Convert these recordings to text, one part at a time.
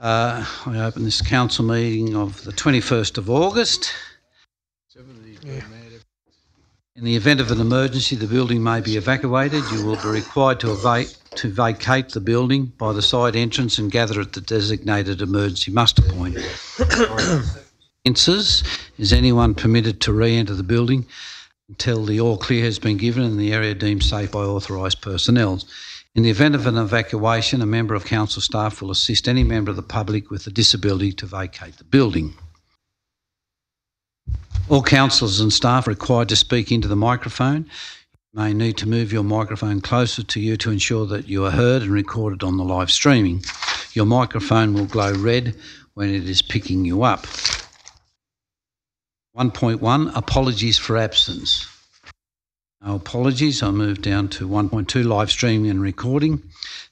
I open this council meeting of the 21st of August. In the event of an emergency, the building may be evacuated. You will be required to vacate the building by the side entrance and gather at the designated emergency muster point. Is anyone permitted to re-enter the building until the all clear has been given and the area deemed safe by authorised personnel? In the event of an evacuation, a member of council staff will assist any member of the public with a disability to vacate the building. All councillors and staff are required to speak into the microphone. You may need to move your microphone closer to you to ensure that you are heard and recorded on the live streaming. Your microphone will glow red when it is picking you up. 1.1, apologies for absence. No apologies. I'll move down to 1.2, live streaming and recording.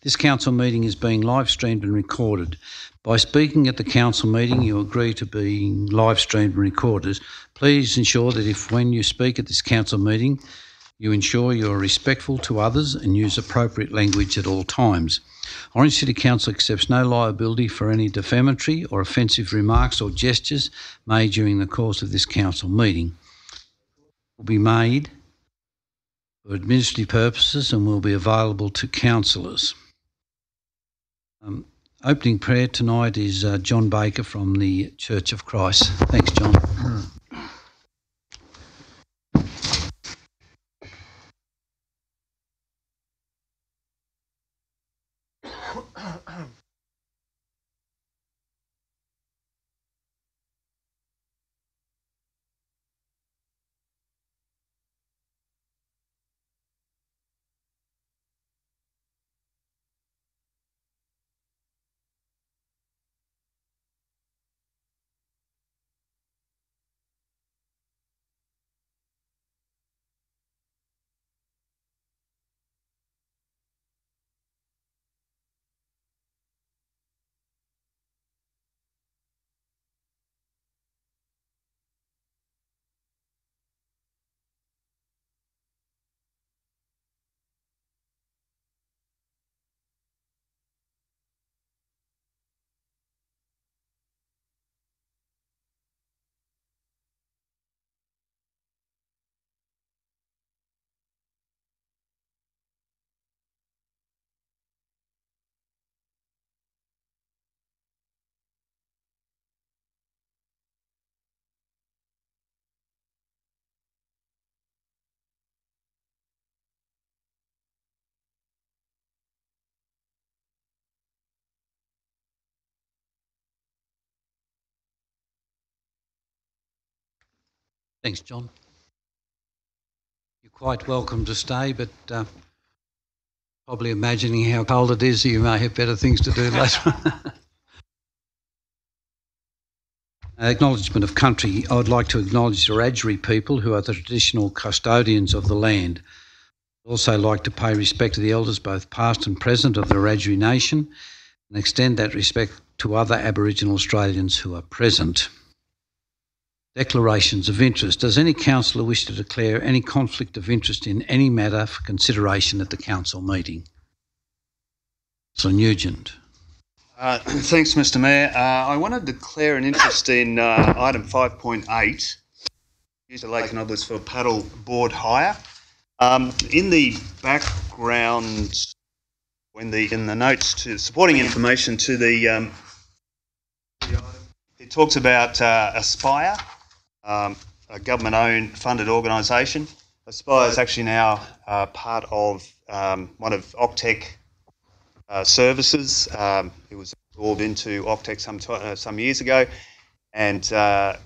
This council meeting is being live streamed and recorded. By speaking at the council meeting, you agree to being live streamed and recorded. Please ensure that when you speak at this council meeting, you ensure you are respectful to others and use appropriate language at all times. Orange City Council accepts no liability for any defamatory or offensive remarks or gestures made during the course of this council meeting. Will be made for administrative purposes and will be available to councillors. Opening prayer tonight is John Baker from the Church of Christ. Thanks, John. Thanks, John. You're quite welcome to stay, but probably imagining how cold it is, you may have better things to do later. Acknowledgement of country. I would like to acknowledge the Wiradjuri people who are the traditional custodians of the land. I'd also like to pay respect to the elders, both past and present, of the Wiradjuri nation and extend that respect to other Aboriginal Australians who are present. Declarations of interest. Does any councillor wish to declare any conflict of interest in any matter for consideration at the council meeting? So Nugent. Thanks, Mr Mayor. I want to declare an interest in item 5.8, use of Lake Noblers for paddle board hire. In the background, in the notes to supporting information to the item, it talks about Aspire, a government-owned funded organisation. Aspire is actually now part of one of Octec services. It was absorbed into Octec some years ago, and I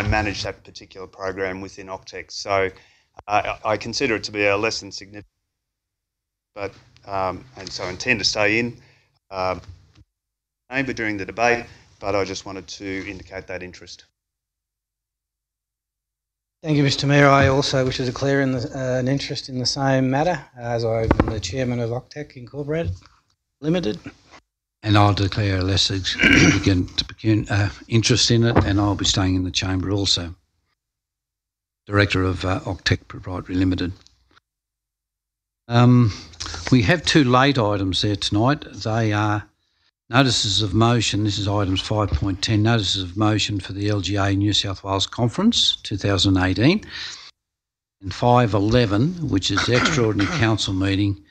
manage that particular program within Octec. So I consider it to be a less than significant, but and so I intend to stay in during the debate. But I just wanted to indicate that interest. Thank you, Mr Mayor. I also wish to declare an interest in the same matter, as I'm the chairman of Octec Incorporated Limited. And I'll declare a less significant interest in it, and I'll be staying in the chamber also. Director of Octec Proprietary Limited. We have two late items there tonight. They are Notices of motion, this is items 5.10, notices of motion for the LGA New South Wales Conference 2018, and 5.11, which is the extraordinary council meeting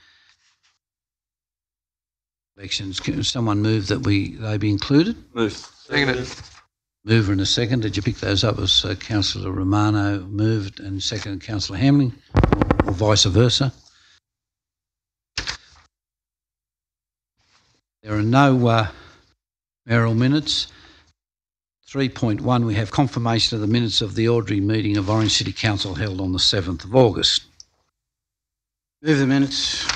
elections. Can someone move that they be included? Move. Seconded. Mover and a second. Did you pick those up as Councillor Romano moved and seconded Councillor Hamling, or vice versa? There are no mayoral minutes. 3.1, we have confirmation of the minutes of the ordinary meeting of Orange City Council held on the 7th of August. Move the minutes.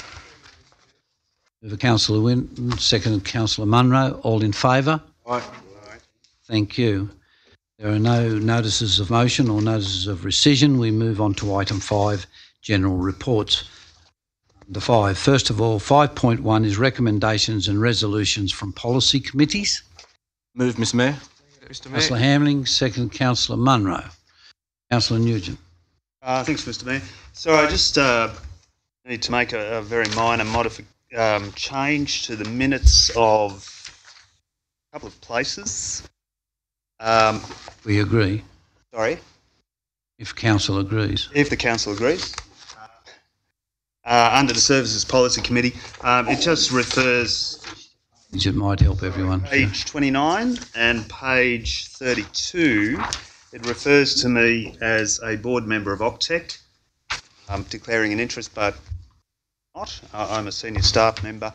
Mover Councillor Winton, seconded Councillor Munro. All in favour? Aye. Thank you. There are no notices of motion or notices of rescission. We move on to item 5, general reports. Under 5, first of all, 5.1 is recommendations and resolutions from policy committees. Move, Mr Mayor. Councillor Hamling, second Councillor Munro. Councillor Nugent. Thanks, Mr Mayor. So I just need to make a very minor change to the minutes of a couple of places. We agree, Sorry, if council agrees. if the council agrees. Under the Services Policy Committee, it just refers It might help everyone. page 29 and page 32. It refers to me as a board member of Octec, declaring an interest, but not. I'm a senior staff member,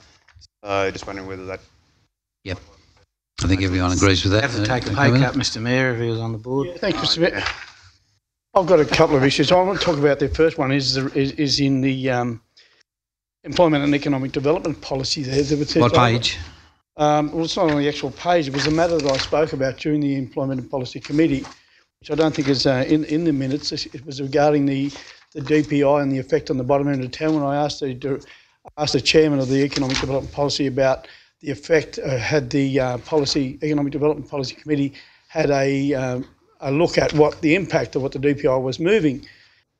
so just wondering whether that... Yep. I think everyone agrees with that. Have to take a pay cut, Mr Mayor, if he was on the board. Thank you, Mr. Mayor. I've got a couple of issues. I want to talk about the first one is in the Employment and Economic Development Policy there. What page? Well, it's not on the actual page. It was a matter that I spoke about during the Employment and Policy Committee, which I don't think is in the minutes. It was regarding the DPI and the effect on the bottom end of town. When I asked the chairman of the Economic Development Policy about the effect, had the Economic Development Policy Committee had a look at what the impact of what the DPI was moving.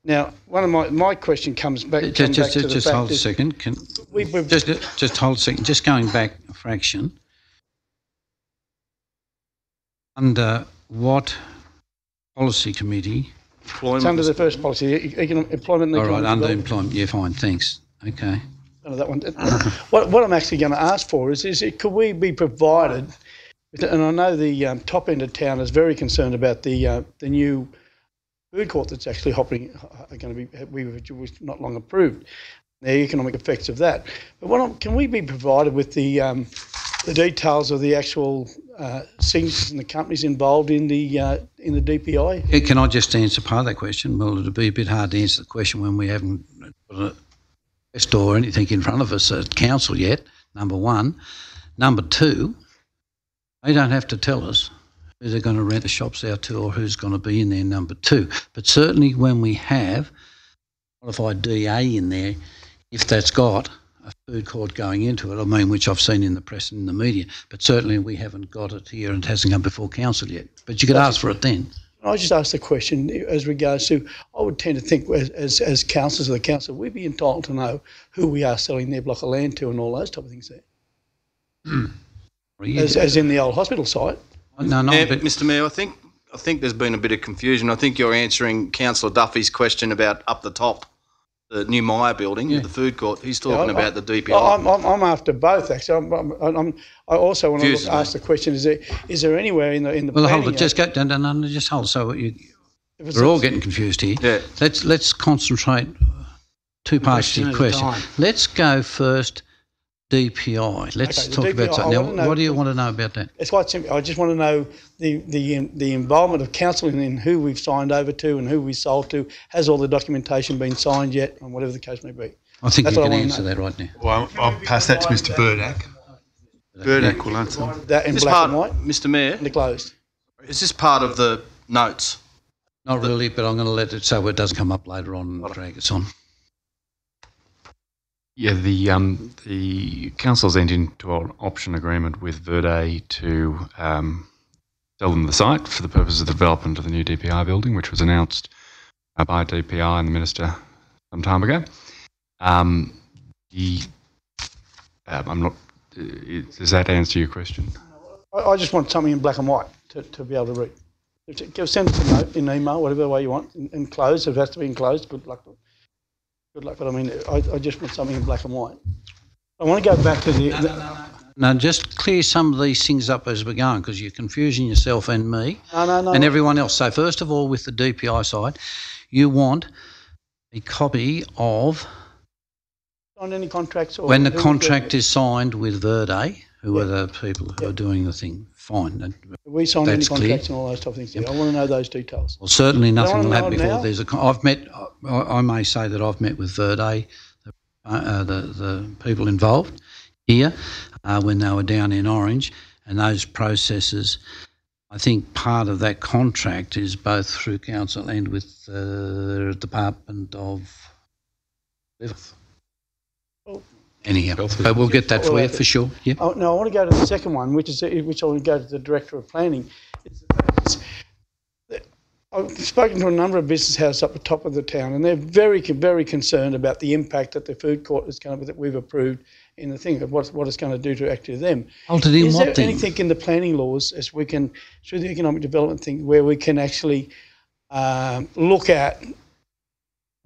Now, one of my question comes back. Just hold a second. Just hold a second. Just going back a fraction. Under what policy committee? It's under the first policy, employment and economic All right, under development. employment. Yeah, fine. Thanks. Okay. Under that one. What I'm actually going to ask for is could we be provided, and I know the top end of town is very concerned about the new food court that's actually going to be, we was not long approved, the economic effects of that. But can we be provided with the details of the actual signatures and the companies involved in the DPI? Yeah, can I just answer part of that question? Well, it'll be a bit hard to answer the question when we haven't got a test or anything in front of us at council yet, number one. Number two, they don't have to tell us who they're going to rent the shops out to or who's going to be in there, number two. But certainly when we have qualified DA in there, if that's got a food court going into it, I mean, which I've seen in the press and in the media, but certainly we haven't got it here and it hasn't come before council yet. But you could ask for it then. I just asked the question as regards to, I would tend to think as councillors of the council, we'd be entitled to know who we are selling their block of land to and all those type of things there. As in the old hospital site. No, but Mr Mayor, I think there's been a bit of confusion. I think you're answering Councillor Duffy's question about up the top, the new Myer building, the food court. He's talking about the DPI. I'm after both, actually. I also want to ask the question: is there anywhere in the well, hold planning it. Just just hold. So we're all getting confused here. Yeah. Let's concentrate. Two parts to the question. Let's go first. DPI. Let's talk about that. Now, what do you want to know about that? It's quite simple. I just want to know the involvement of council in who we've signed over to and who we sold to. Has all the documentation been signed yet, and whatever the case may be? I think you can answer that right now. Well, I'll pass that to Mr. Burdak. Burdak will answer. That in black and white, Mr Mayor, and closed. is this part of the notes? Not really, but I'm going to let it so it doesn't come up later on and drag us on. Yeah, the council's entered into an option agreement with Verde to sell them the site for the purpose of the development of the new DPI building, which was announced by DPI and the Minister some time ago. I'm not Does that answer your question? I just want something in black and white to be able to read. Send us a note in email, whatever way you want, enclosed. If it has to be enclosed, good luck. Good luck. But I mean, I just want something in black and white. I want to go back to the... No, just clear some of these things up as we're going, because you're confusing yourself and me and everyone else. So first of all, with the DPI side, you want a copy of... On any contracts? Or when the contract is signed with Verde, who are the people who are doing the thing. Fine. Have we signed any That's contracts clear. and all those type of things? Yep. I want to know those details. Well, certainly nothing will happen before now? there's a... I may say that I've met with Verde, the people involved here, when they were down in Orange, and those processes, I think part of that contract is both through council and with the Department of Health. Anyhow, but we'll get that for you for sure. Yep. Oh, no, I want to go to the second one, which I want to go to the Director of Planning. I've spoken to a number of business houses up the top of the town, and they're very, very concerned about the impact that the food court is going to, that we've approved in the thing of what it's going to do to actually them. Is there anything in the planning laws, as we can, through the economic development thing, where we can actually look at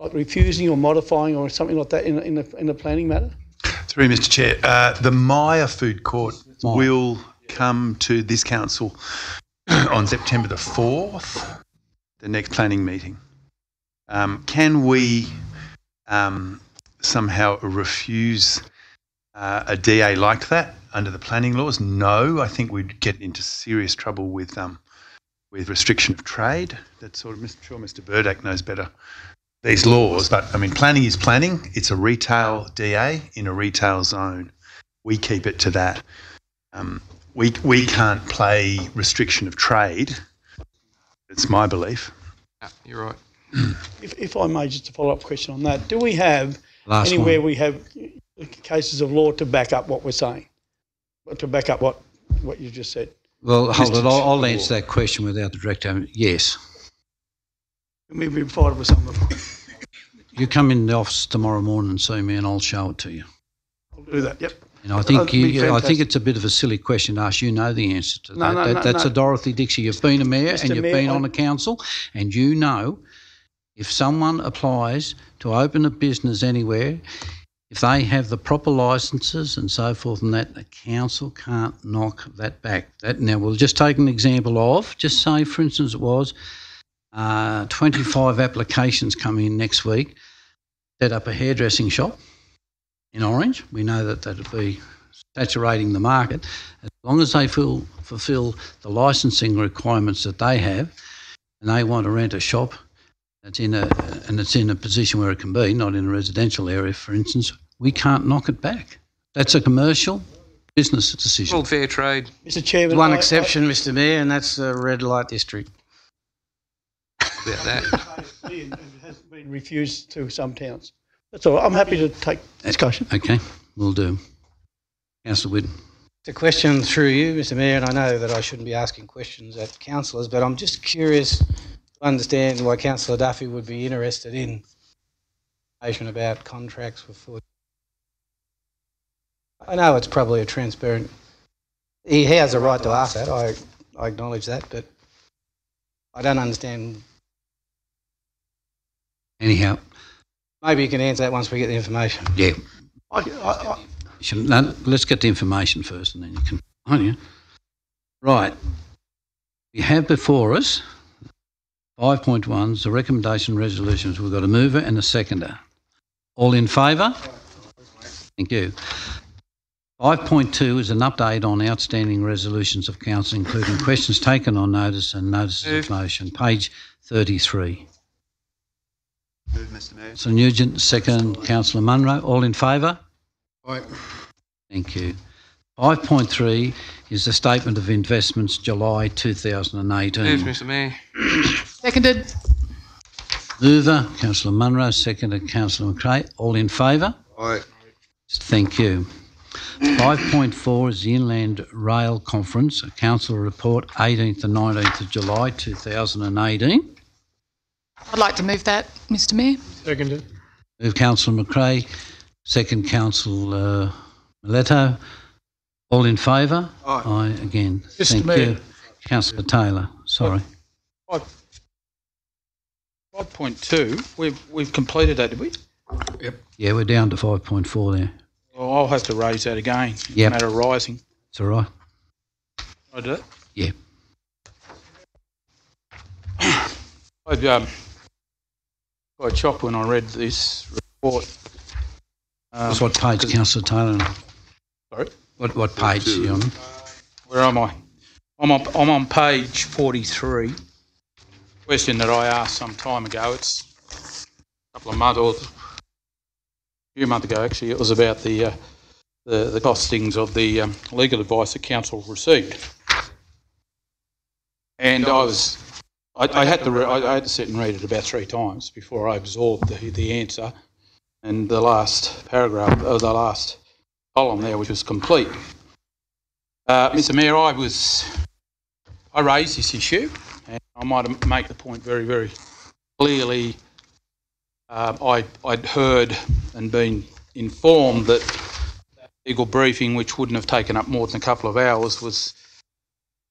like refusing or modifying or something like that in a planning matter? Through Mr Chair, the Myer Food Court will come to this council on September the 4th, the next planning meeting. Can we somehow refuse a DA like that under the planning laws? No, I think we'd get into serious trouble with restriction of trade. That's sort of, I'm sure Mr Burdak knows better these laws, but I mean, planning is planning. It's a retail DA in a retail zone. We keep it to that. We can't play restriction of trade. It's my belief. Yeah, you're right. If I may, just a follow-up question on that, do we have we have cases of law to back up what we're saying, to back up what you just said? Well, hold it. I'll answer that question without the director. Yes. We've been provided with some of them. You come in the office tomorrow morning and see me, and I'll show it to you. I'll do that. Yep. And I think I think it's a bit of a silly question to ask. You know the answer to that. That's a Dorothy Dixie. You've been a mayor and you've been on a council, and you know if someone applies to open a business anywhere, if they have the proper licences and so forth and that, the council can't knock that back. Now, we'll just take an example of, just say, for instance, it was 25 applications coming in next week, set up a hairdressing shop in Orange. We know that that'd be saturating the market. As long as they fulfil the licensing requirements that they have, and they want to rent a shop that's in a position where it can be, not in a residential area, for instance, we can't knock it back. That's a commercial business decision. All fair trade. Mr Chairman, one exception, Mr Mayor, and that's the red light district. About that. It has been refused to some towns. That's all right. I'm happy to take discussion. Okay, we'll do. Councillor Whitten. It's a question through you, Mr Mayor, and I know that I shouldn't be asking questions at councillors, but I'm just curious to understand why Councillor Duffy would be interested in information about contracts with food. I know it's probably a transparent... He has a right to ask that, I acknowledge that, but I don't understand... Anyhow. Maybe you can answer that once we get the information. Yeah. Let's get the information first and then you can... Oh, yeah. Right. We have before us 5.1, the recommendation resolutions. We've got a mover and a seconder. All in favour? Thank you. 5.2 is an update on outstanding resolutions of council, including questions taken on notice and notices of motion. Page 33. Move, Mr Mayor. Councillor Nugent, second. Councillor Munro. All in favour? Aye. Thank you. 5.3 is the Statement of Investments, July 2018. Move, Mr Mayor. Seconded. Mover, Councillor Munro, seconded, Councillor McRae. All in favour? Aye. Thank you. 5.4 is the Inland Rail Conference, a council report, 18th and 19th of July 2018. I'd like to move that, Mr Mayor. Seconded. Move Councillor McRae, second Councillor Miletto. All in favour? Aye. Aye again. Mr. Thank Mayor. you. Councillor Taylor, sorry. 5.2, we've completed that, did we? Yeah, we're down to 5.4 there. Well, I'll have to raise that again. Yep. Matter rising. It's all right. I do it. Yeah. I got shocked when I read this report. That's what page, Councillor Taylor? Sorry? What page are you on? Where am I? I'm on page 43. Question that I asked some time ago. It's a couple of months, or a few months ago actually. It was about the costings of the legal advice that council received, and I had to sit and read it about 3 times before I absorbed the answer and the last paragraph, or the last column there, which was complete. Mr. Mayor, I raised this issue, and I might make the point very, very clearly. I'd heard and been informed that legal briefing, which wouldn't have taken up more than a couple of hours, was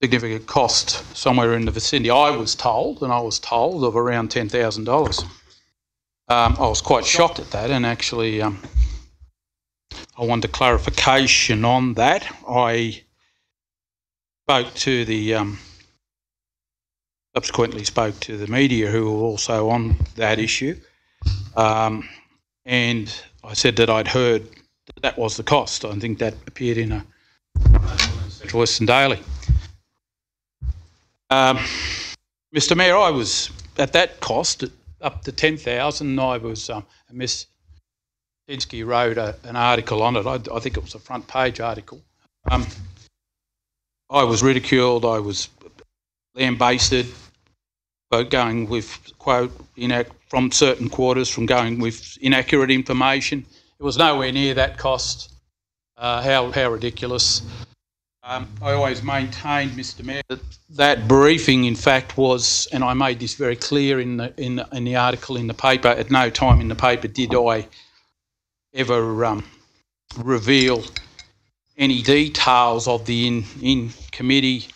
significant cost somewhere in the vicinity. I was told of around $10,000. I was quite shocked at that, and actually I wanted clarification on that. I subsequently spoke to the media who were also on that issue, and I said that I'd heard that was the cost. I think that appeared in a Central Western Daily. Mr. Mayor, I was at that cost, up to $10,000. I was Miss Tinsky wrote an article on it. I think it was a front page article. I was ridiculed. I was lambasted for going with, quote, from certain quarters, from going with inaccurate information. It was nowhere near that cost. How ridiculous. I always maintained, Mr. Mayor, that briefing, in fact, was, and I made this very clear in the article in the paper. At no time in the paper did I ever reveal any details of the in-committee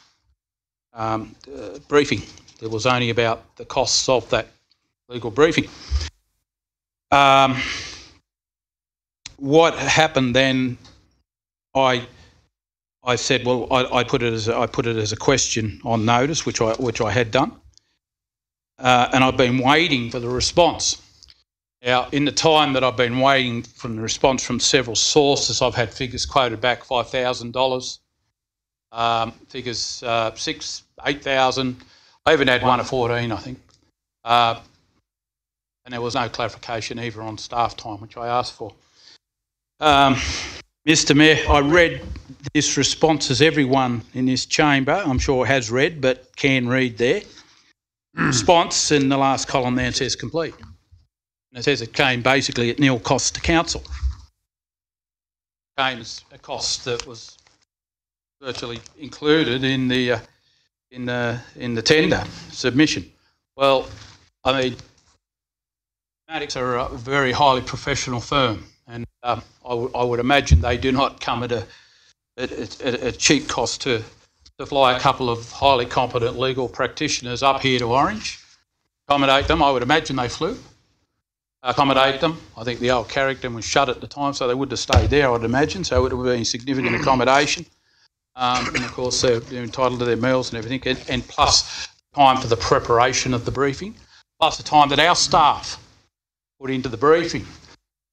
briefing. It was only about the costs of that legal briefing. What happened then? I said, well, I put it as a question on notice, which I had done, and I've been waiting for the response. Now, in the time that I've been waiting for the response from several sources, I've had figures quoted back $5,000, figures 6,000, 8,000. I even had one of 14, I think, and there was no clarification either on staff time, which I asked for. Mr. Mayor, I read this response, as everyone in this chamber, I'm sure, has read, but can read there. Response in the last column there says complete. And it says it came basically at nil cost to council. It came as a cost that was virtually included in the tender submission. Well, I mean, Mathematics are a very highly professional firm, and I would imagine they do not come at a cheap cost to fly a couple of highly competent legal practitioners up here to Orange, accommodate them. I would imagine they flew, accommodate them. I think the old Carrington was shut at the time, so they would have stayed there, I would imagine, so it would have been significant accommodation. And of course they're entitled to their meals and everything, and plus time for the preparation of the briefing, plus the time that our staff put into the briefing.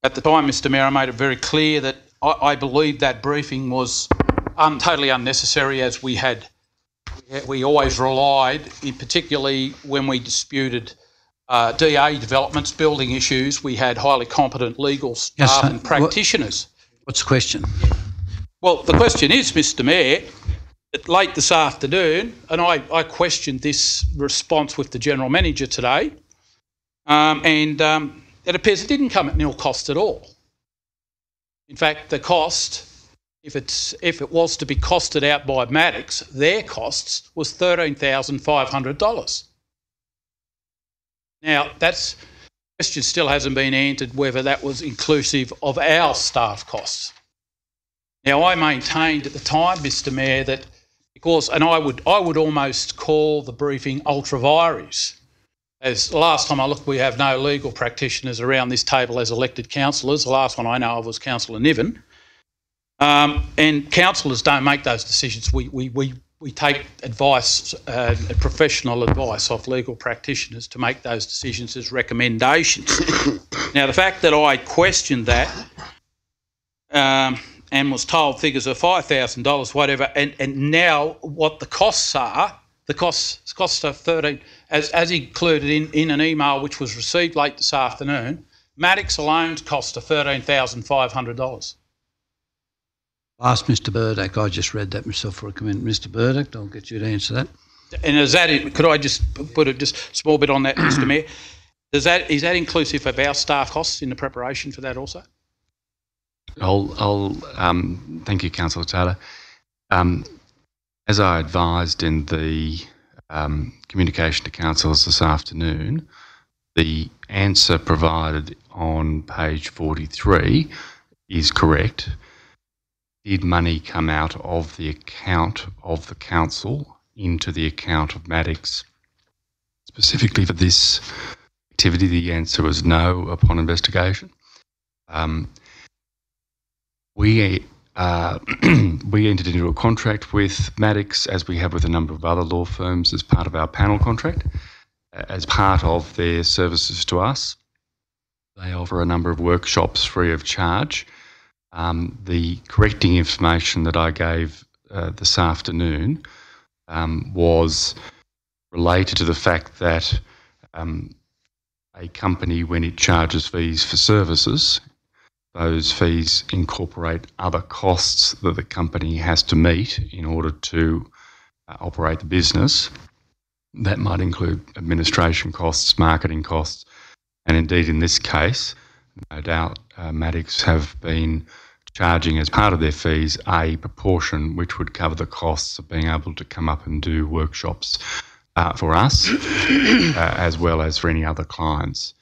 At the time, Mr. Mayor, I made it very clear that I believed that briefing was totally unnecessary, as we always relied, particularly when we disputed DA developments, building issues. We had highly competent legal staff and practitioners. What's the question? Well, the question is, Mr. Mayor, late this afternoon, and I questioned this response with the General Manager today, and it appears it didn't come at nil cost at all. In fact, the cost, if it was to be costed out by Maddocks, their costs was $13,500. Now, the question still hasn't been answered whether that was inclusive of our staff costs. Now, I maintained at the time, Mr Mayor, that because, and I would almost call the briefing ultra vires. As the last time I looked, we have no legal practitioners around this table as elected councillors. The last one I know of was Councillor Niven. And councillors don't make those decisions. We take advice, professional advice off legal practitioners to make those decisions as recommendations. Now, the fact that I questioned that and was told figures of $5,000, whatever, and now what the costs are, the costs are 13, as included in an email which was received late this afternoon, Maddocks alone's cost are $13,500. I'll ask Mr Burdock. I just read that myself for a comment. Mr Burdock, I'll get you to answer that. And is that it? Could I just put just a small bit on that, Mr Mayor? Is that inclusive of our staff costs in the preparation for that also? I'll thank you, Councillor Taylor. As I advised in the communication to councillors this afternoon, the answer provided on page 43 is correct. Did money come out of the account of the council into the account of Maddocks specifically for this activity? The answer was no upon investigation. We entered into a contract with Maddocks, as we have with a number of other law firms, as part of our panel contract, as part of their services to us. They offer a number of workshops free of charge. The correcting information that I gave this afternoon was related to the fact that a company, when it charges fees for services, those fees incorporate other costs that the company has to meet in order to operate the business. That might include administration costs, marketing costs, and indeed in this case, no doubt Maddocks have been charging as part of their fees a proportion which would cover the costs of being able to come up and do workshops for us as well as for any other clients.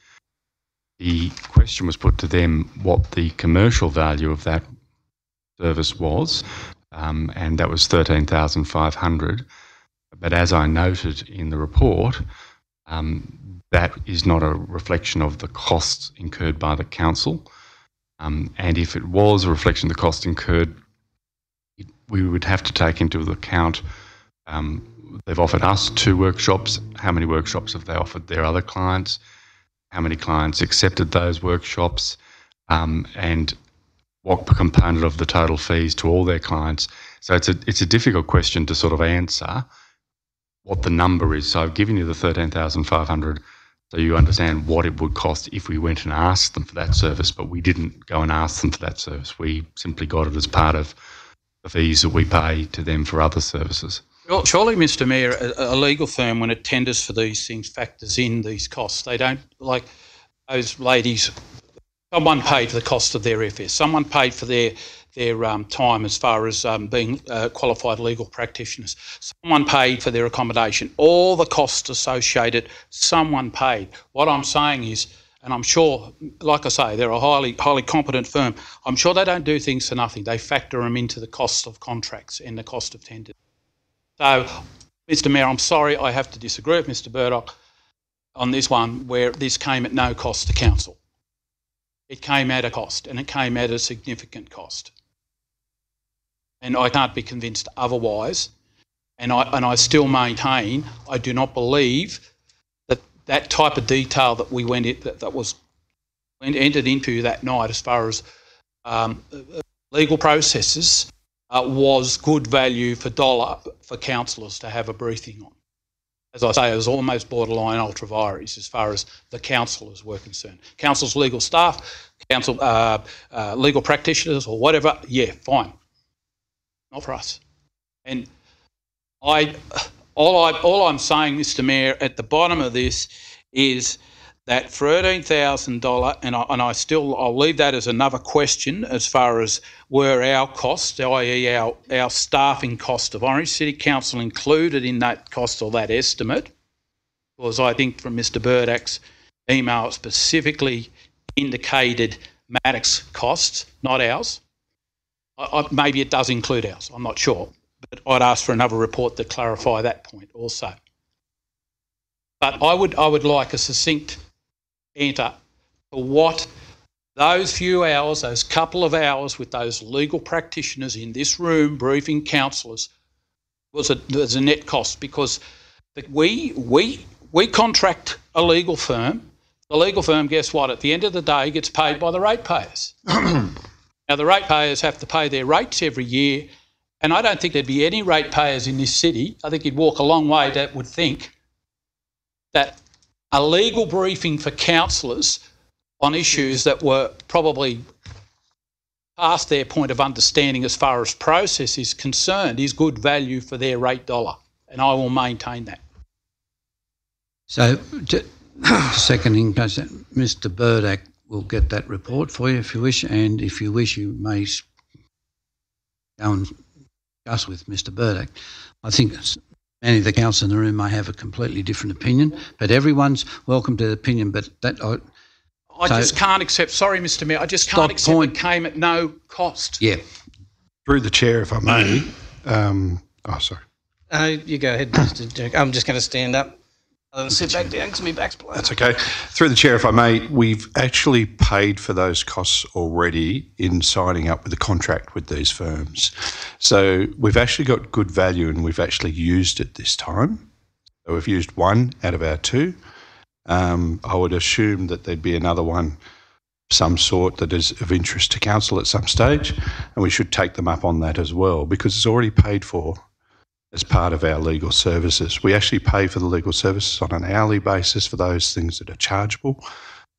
The question was put to them what the commercial value of that service was, and that was $13,500. But as I noted in the report, that is not a reflection of the costs incurred by the council. And if it was a reflection of the costs incurred, we would have to take into account they've offered us 2 workshops. How many workshops have they offered their other clients? How many clients accepted those workshops, and what component of the total fees to all their clients. So it's a difficult question to sort of answer what the number is. So I've given you the $13,500 so you understand what it would cost if we went and asked them for that service, but we didn't go and ask them for that service. We simply got it as part of the fees that we pay to them for other services. Well, surely, Mr Mayor, a legal firm, when it tenders for these things, factors in these costs. They don't, like those ladies, someone paid for the cost of their airfare, someone paid for their time as far as being qualified legal practitioners, someone paid for their accommodation, all the costs associated, someone paid. What I'm saying is, and I'm sure, like I say, they're a highly competent firm, I'm sure they don't do things for nothing. They factor them into the cost of contracts and the cost of tenders. So, Mr Mayor, I'm sorry I have to disagree with Mr Burdock on this one where this came at no cost to council. It came at a cost, and it came at a significant cost. And I can't be convinced otherwise. And I still maintain I do not believe that that type of detail that we entered into that night as far as legal processes was good value for dollar for councillors to have a briefing on. As I say, it was almost borderline ultra vires as far as the councillors were concerned. Council's legal staff, council legal practitioners or whatever, yeah, fine. Not for us. And all I'm saying, Mr Mayor, at the bottom of this is that $13,000, and I'll leave that as another question as far as were our costs, i.e. our staffing cost of Orange City Council included in that cost or that estimate, because I think from Mr Burdock's email it specifically indicated Maddocks costs, not ours. Maybe it does include ours, I'm not sure. But I'd ask for another report to clarify that point also. But I would like a succinct answer for what those few hours, those couple of hours with those legal practitioners in this room briefing councillors was a net cost, because we contract a legal firm. The legal firm, guess what, at the end of the day gets paid by the ratepayers. Now, the ratepayers have to pay their rates every year, and I don't think there'd be any ratepayers in this city, I think you'd walk a long way, that would think that a legal briefing for councillors on issues that were probably past their point of understanding as far as process is concerned is good value for their rate dollar, and I will maintain that. So, seconding, Mr. Burdak will get that report for you if you wish, and if you wish, you may go and discuss with Mr. Burdak. I think many of the council in the room may have a completely different opinion, but everyone's welcome to the opinion. But that I just can't accept. Sorry, Mr. Mayor, I just can't accept it came at no cost. Yeah. Through the chair, if I may. Sorry. You go ahead, Mr. Dirk. I'm just going to stand up. I'll sit back down because my back's playing. That's okay. Through the chair, if I may, we've actually paid for those costs already in signing up with the contract with these firms. So we've actually got good value, and we've actually used it this time. So we've used one out of our two. I would assume that there'd be another one of some sort that is of interest to council at some stage, and we should take them up on that as well, because it's already paid for as part of our legal services. We actually pay for the legal services on an hourly basis for those things that are chargeable.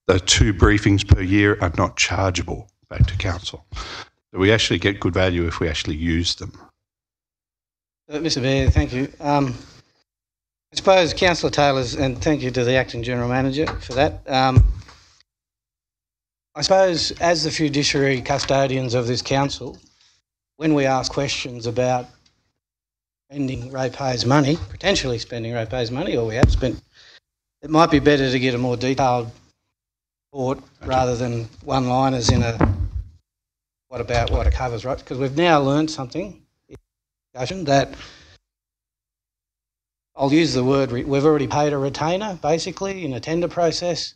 The 2 briefings per year are not chargeable back to council. So we actually get good value if we actually use them. Mr. Mayor, thank you. I suppose Councillor Taylor's, and thank you to the Acting General Manager for that. I suppose as the fiduciary custodians of this council, when we ask questions about spending ratepayers' money, potentially spending ratepayers' money, or we have spent, it might be better to get a more detailed report rather than one-liners in a what about what it covers, right? Because we've now learned something in the discussion that, I'll use the word, we've already paid a retainer, basically, in a tender process.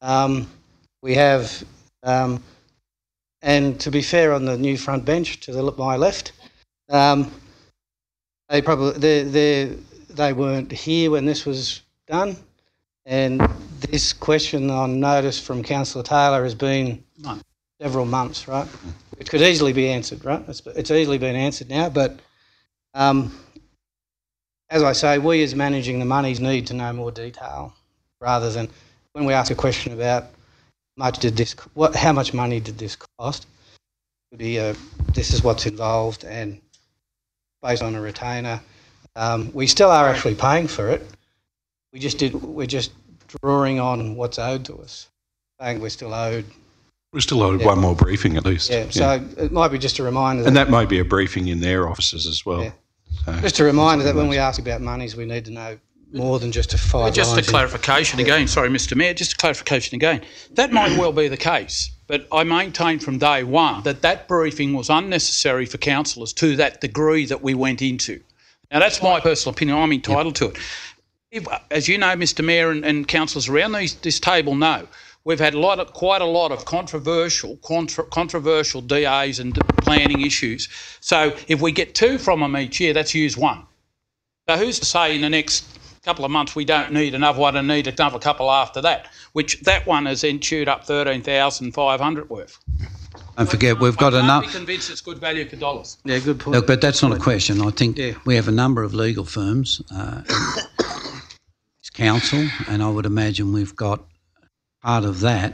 We have, and to be fair on the new front bench to my left, they weren't here when this was done, and this question on notice from Councillor Taylor has been several months, right? It could easily be answered, right? It's easily been answered now, but as I say, we as managing the monies need to know more detail, rather than when we ask a question about how much money did this cost? It would be this is what's involved, and based on a retainer. We still are actually paying for it. We're just drawing on what's owed to us. Saying we're still owed. We're still owed one more briefing at least. Yeah, so it might be just a reminder. And that might be a briefing in their offices as well. Yeah. So, just a reminder that when we ask about monies, we need to know more than just a 5 lines. Just a clarification again, sorry, Mr. Mayor, just a clarification again. That might well be the case, but I maintain from day one that that briefing was unnecessary for councillors to that degree that we went into. Now, that's my personal opinion. I'm entitled to it. As you know, Mr. Mayor, and councillors around this table know, we've had quite a lot of controversial DAs and planning issues. So if we get 2 from them each year, that's use 1. So who's to say in the next couple of months we don't need another one and need another couple after that, which that one has then chewed up 13,500 worth. Don't forget, we've got enough. I'm convinced it's good value for dollars. Yeah, good point. Look, but that's not a question. I think we have a number of legal firms, council, and I would imagine we've got part of that.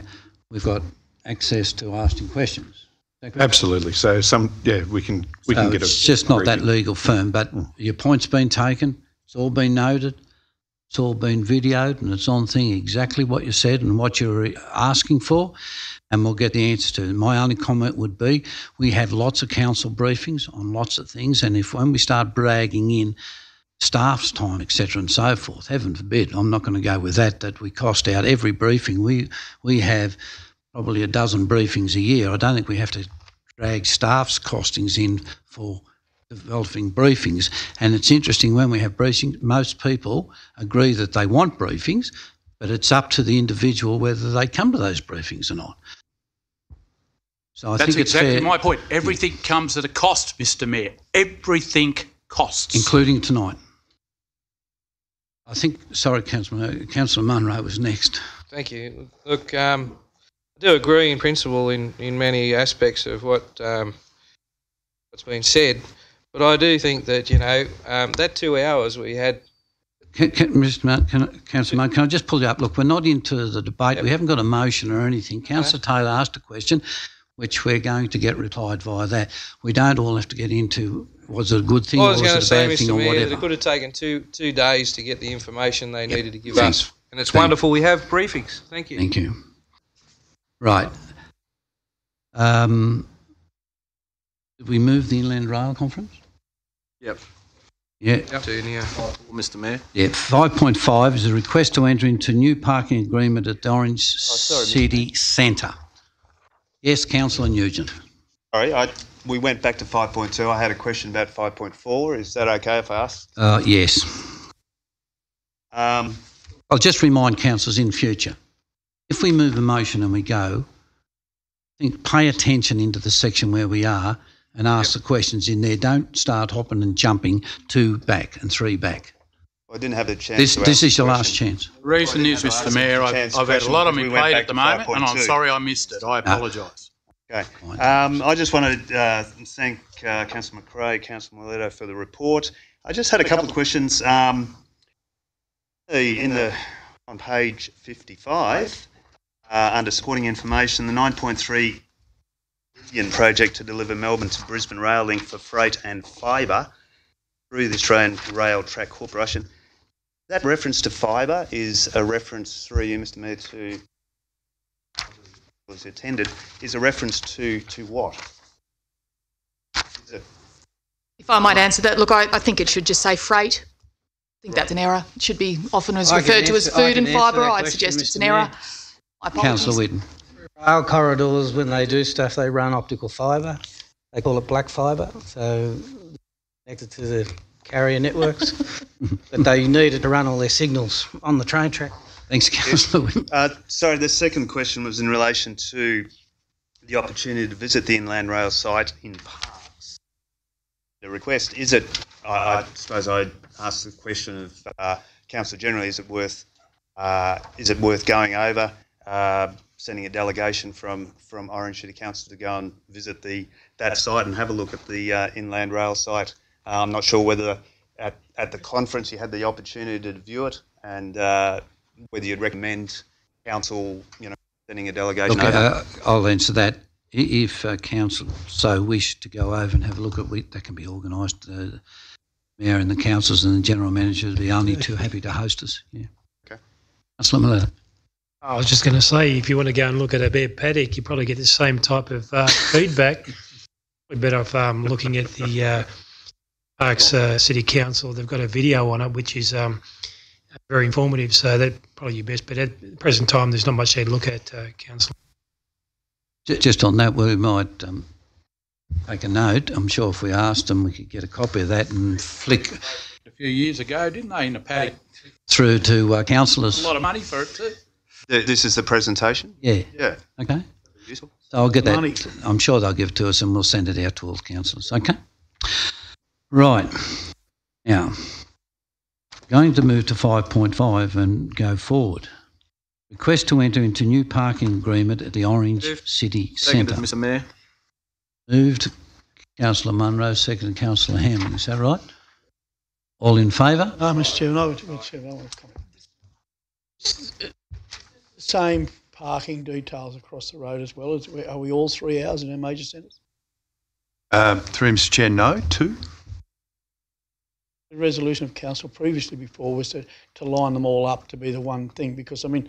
We've got access to asking questions. Absolutely. So we can get it. It's just not that legal firm, but your point's been taken. It's all been noted. It's all been videoed, and it's on thing exactly what you said and what you're asking for, and we'll get the answer to it. My only comment would be we have lots of council briefings on lots of things, and when we start bragging in staff's time, etc., and so forth, heaven forbid, I'm not going to go with that we cost out every briefing. We have probably a dozen briefings a year. I don't think we have to drag staff's costings in for developing briefings. And it's interesting, when we have briefings, most people agree that they want briefings, but it's up to the individual whether they come to those briefings or not. So I That's think it's exactly fair, my point. Everything comes at a cost, Mr Mayor. Everything costs. including tonight. I think, sorry, Councillor Munro was next. Thank you. Look, I do agree in principle in many aspects of what's been said, but I do think that, you know, that 2 hours we had. Councillor Munro, can I just pull you up? Look, we're not into the debate. Yep. We haven't got a motion or anything. Councillor Taylor asked a question, which we're going to get replied via that. We don't all have to get into was it a good thing Well, or I was was going it to a say, bad thing Mr or Mayor, that whatever. it could have taken two days to get the information they needed to give Thanks. us. And it's Thank- wonderful we have briefings. Thank you. Thank you. Right. Did we move the Inland Rail Conference? Yep. Yeah. To now. Mr Mayor. Yeah. 5.5 is a request to enter into new parking agreement at the Orange City Centre. Yes, Councillor Nugent. Sorry, we went back to 5.2. I had a question about 5.4. Is that okay if I ask? Yes. Um, I'll just remind councillors in future, if we move a motion and we go, pay attention into the section where we are and ask the questions in there. Don't start hopping and jumping 2 back and 3 back. I didn't have the chance to This ask is your the last question. chance. The reason is, Mr Mayor, I've had a lot on my plate at the moment, and I'm sorry I missed it. I apologise. Okay. I just wanted to thank Councillor McRae, Councillor Mileto for the report. I just had a couple of questions. On page 55, under supporting information, the 9.3 billion project to deliver Melbourne to Brisbane rail link for freight and fibre through the Australian Rail Track Corporation. That reference to fibre is a reference through you, Mr Mayor, to was attended, is a reference to what? Is it If I might answer that, look, I think it should just say freight. I think that's an error. It should be often as referred to as food and fibre. I'd suggest it's an error. My apologies. Councillor Whitten. Rail corridors, when they do stuff, they run optical fibre. They call it black fibre, so connected to the carrier networks. But they needed to run all their signals on the train track. Thanks, Councillor Whitten. sorry, the second question was in relation to the opportunity to visit the Inland Rail site in parks. The request, is it, I suppose I'd ask the question of Councillor generally, is it worth going over, sending a delegation from Orange City Council to go and visit that site and have a look at the Inland Rail site? I'm not sure whether at the conference you had the opportunity to view it, and whether you'd recommend council, sending a delegation over. I'll answer that. If council so wish to go over and have a look at it, that can be organised. The mayor and the councils and the general manager would be only too happy to host us. Yeah. Okay. Councillor Mileto. I was just going to say, if you want to go and look at a bare paddock, you probably get the same type of feedback. We're better off looking at the Parks City Council. They've got a video on it, which is very informative, so that's probably your best. But at the present time, there's not much there to look at, Councillor. Just on that, we might take a note. I'm sure if we asked them, we could get a copy of that and flick A few years ago, didn't they, in a paddock? through to councillors. A lot of money for it too. This is the presentation? Yeah. Yeah. Okay. Useful. So I'll get that. Money. I'm sure they'll give it to us and we'll send it out to all the councillors. Okay? Right. Now, going to move to 5.5 and go forward. Request to enter into new parking agreement at the Orange City Seconded, Centre. Mr Mayor. Moved Councillor Munro, seconded Councillor Hammond. Is that right? All in favour? No, Mr Chairman, I want to comment. Same parking details across the road as well. Are we all 3 hours in our major centres? Through Mr Chair, no. 2. The resolution of council previously before was to line them all up to be the one thing, because, I mean,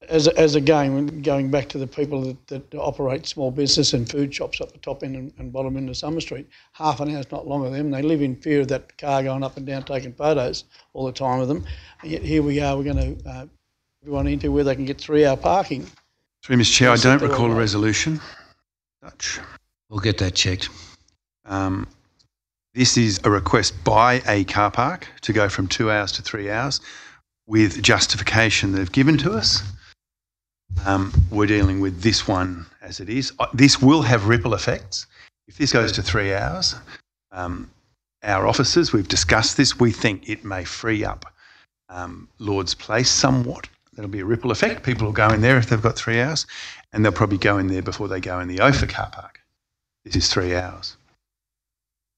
as again, going back to the people that operate small business and food shops up the top end and bottom end of Summer Street, half an hour's not long with them. They live in fear of that car going up and down taking photos all the time with them. And yet here we are, we're going to everyone into where they can get 3 hour parking. Through Mr Chair, I don't recall a resolution. Dutch. We'll get that checked. This is a request by a car park to go from 2 hours to 3 hours with justification they've given to us. We're dealing with this one as it is. This will have ripple effects. If this goes to 3 hours, our officers, we've discussed this, we think it may free up Lord's Place somewhat. There'll be a ripple effect. People will go in there if they've got 3 hours, and they'll probably go in there before they go in the Ophir car park. This is 3 hours.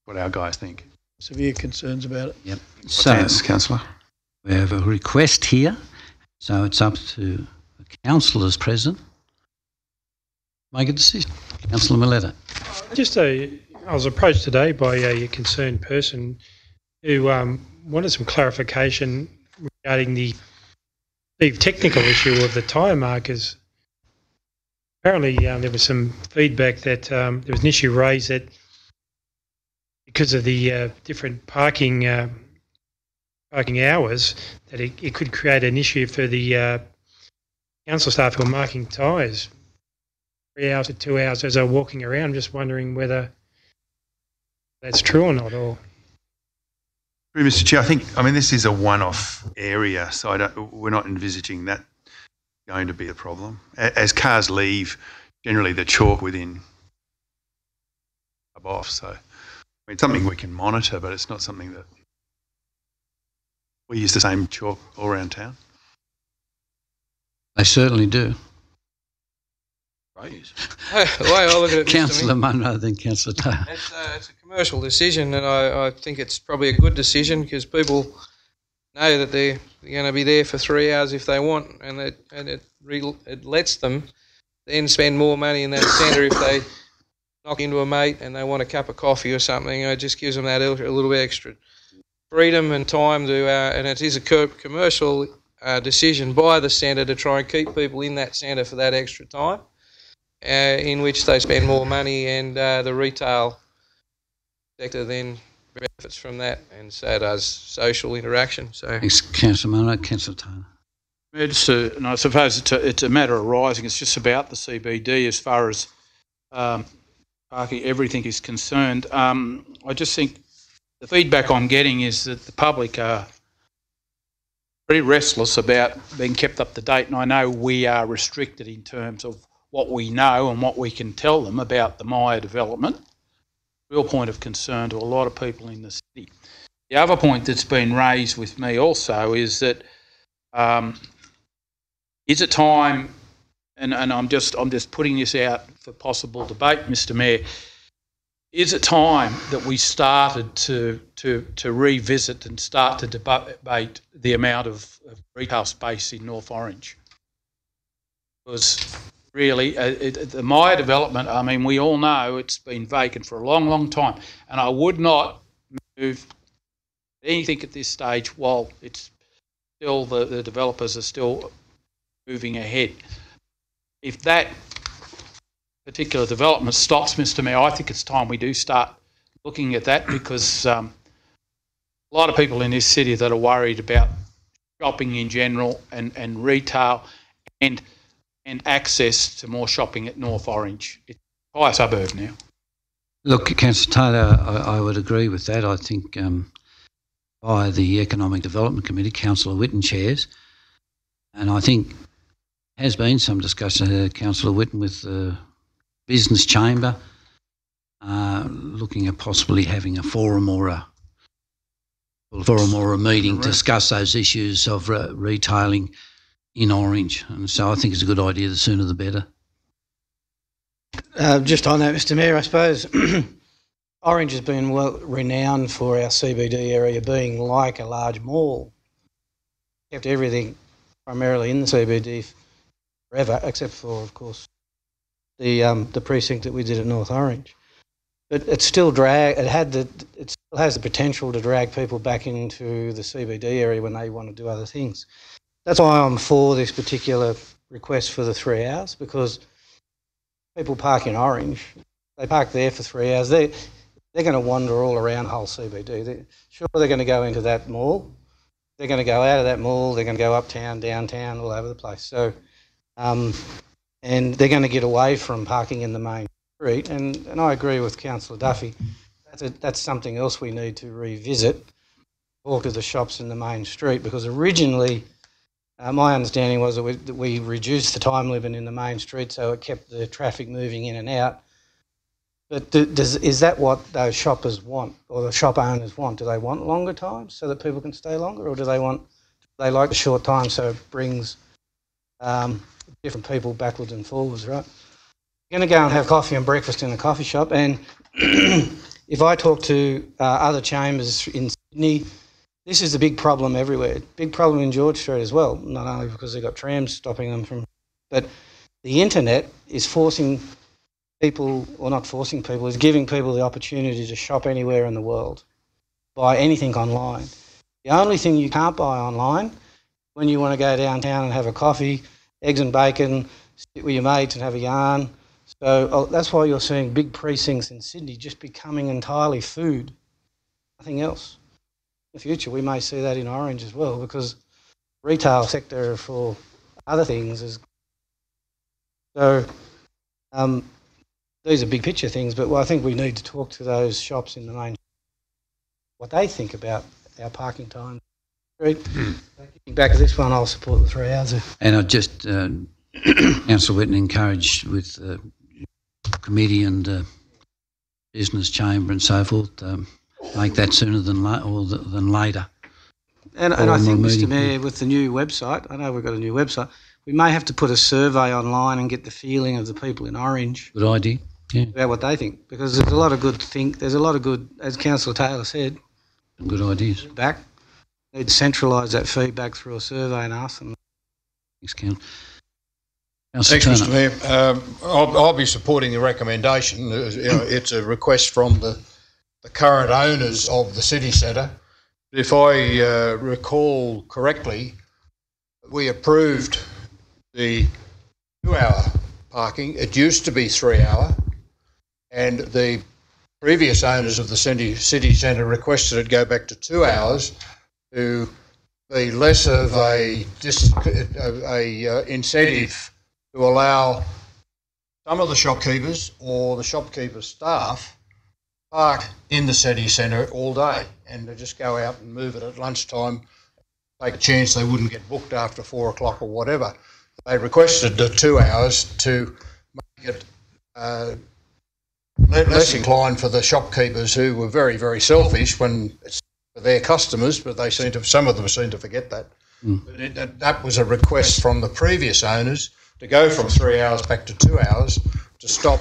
What our guys think. Severe concerns about it. Yep. So, Councillor? We have a request here, so it's up to the councillors present. Make a decision. Councillor Milletta. I was approached today by a concerned person who wanted some clarification regarding the technical issue of the tyre markers. Apparently, there was some feedback that there was an issue raised that because of the different parking hours, that it could create an issue for the council staff who are marking tyres 3 hours to 2 hours as they're walking around. I'm just wondering whether that's true or not. Or Mr. Chair, I mean, this is a one-off area, so we're not envisaging that going to be a problem. As cars leave, generally the chalk within come off. So, I mean, it's something we can monitor, but it's not something that we use the same chalk all around town. They certainly do. The way I look at it, Councillor Munro, then Councillor Taylor. It's a commercial decision, and I think it's probably a good decision because people know that they're going to be there for 3 hours if they want, and it lets them then spend more money in that centre if they knock into a mate and they want a cup of coffee or something. It just gives them that a little bit extra freedom and time to, and it is a commercial decision by the centre to try and keep people in that centre for that extra time. In which they spend more money, and the retail sector then benefits from that, and so does social interaction. So, thanks, Councillor Munro. Councillor Taylor. And I suppose it's a matter of rising. It's just about the CBD as far as parking, everything is concerned. I just think the feedback I'm getting is that the public are pretty restless about being kept up to date, and I know we are restricted in terms of what we know and what we can tell them about the Myer development. Real point of concern to a lot of people in the city. The other point that's been raised with me also is that is it time, and I'm just putting this out for possible debate, Mr. Mayor, is it time that we started to revisit and start to debate the amount of retail space in North Orange? Because really, the Myer development, I mean, we all know it's been vacant for a long, long time, and I would not move anything at this stage while it's still the developers are still moving ahead. If that particular development stops, Mr. Mayor, I think it's time we do start looking at that, because a lot of people in this city that are worried about shopping in general and retail and access to more shopping at North Orange. It's a higher suburb now. Look, Councillor Taylor, I would agree with that. I think by the Economic Development Committee, Councillor Whitten chairs, and I think has been some discussion, Councillor Whitten, with the Business Chamber, looking at possibly having a forum or a meeting to discuss those issues of retailing in Orange, and so I think it's a good idea. The sooner the better. Just on that, Mr. Mayor, I suppose Orange has been well renowned for our CBD area being like a large mall. Kept everything primarily in the CBD forever, except for, of course, the precinct that we did at North Orange. But it still it still has the potential to drag people back into the CBD area when they want to do other things. That's why I'm for this particular request for the 3 hours, because people park in Orange, they park there for 3 hours, they're going to wander all around whole CBD. They're going to go into that mall, they're going to go out of that mall, they're going to go uptown, downtown, all over the place. So, and they're going to get away from parking in the main street, and I agree with Councillor Duffy, that's something else we need to revisit, talk to the shops in the main street, because originally my understanding was that we reduced the time limit in the main street so it kept the traffic moving in and out. But is that what those shoppers want, or the shop owners want? Do they want longer times so that people can stay longer, or do they like the short time so it brings different people backwards and forwards, right? You're going to go and have coffee and breakfast in a coffee shop, and if I talk to other chambers in Sydney, this is a big problem everywhere. Big problem in George Street as well, not only because they've got trams stopping them from... But the internet is forcing people, or not forcing people, is giving people the opportunity to shop anywhere in the world, buy anything online. The only thing you can't buy online, when you want to go downtown and have a coffee, eggs and bacon, sit with your mates and have a yarn. So that's why you're seeing big precincts in Sydney just becoming entirely food, nothing else. In the future, we may see that in Orange as well, because the retail sector for other things is... So these are big picture things, but I think we need to talk to those shops in the main, what they think about our parking time. Back to this one, I'll support the 3 hours. And I just, Councillor Whitten encouraged with committee and business chamber and so forth, make that sooner than later. And I think, Mr Mayor, with the new website, I know we've got a new website, we may have to put a survey online and get the feeling of the people in Orange. Good idea. Yeah. About what they think, because there's a lot of good, as Councillor Taylor said, good ideas. Back. Need to centralise that feedback through a survey and ask them. Thanks, Councillor. Thanks, Mr Mayor. I'll be supporting the recommendation. It's a request from the current owners of the city centre. If I recall correctly, we approved the 2-hour parking. It used to be 3-hour, and the previous owners of the city centre requested it go back to 2 hours to be less of a incentive to allow some of the shopkeepers or the shopkeepers' staff park in the city centre all day and to just go out and move it at lunchtime, take a chance they wouldn't get booked after 4 o'clock or whatever. They requested the 2 hours to make it less inclined for the shopkeepers who were very, very selfish when it's for their customers, but some of them seem to forget that. But that was a request from the previous owners to go from 3 hours back to 2 hours to stop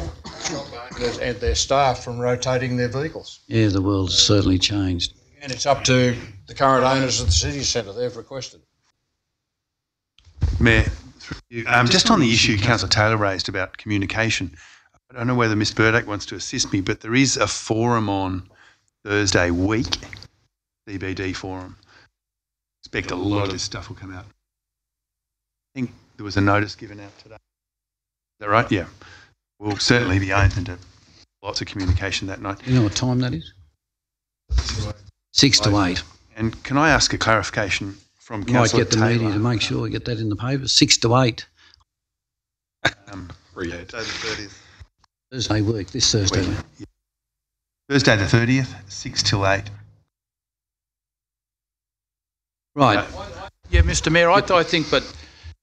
owners and their staff from rotating their vehicles. Yeah, the world's certainly changed. And it's up to the current owners of the city centre. They've requested. Mayor, just on the issue Councillor Taylor raised about communication, I don't know whether Ms Burdak wants to assist me, but there is a forum on Thursday week, CBD forum. Expect a lot of this stuff will come out. I think there was a notice given out today. Is that right? Yeah. We'll certainly be open to lots of communication that night. You know what time that is? 6 to 8. And can I ask a clarification from Might Councillor get the Taylor? media to make sure we get that in the paper. 6 to 8. Thursday the 30th. Thursday week, this Thursday. Yeah. Thursday the 30th, 6 till 8. Right. Yeah, Mr Mayor, I think, but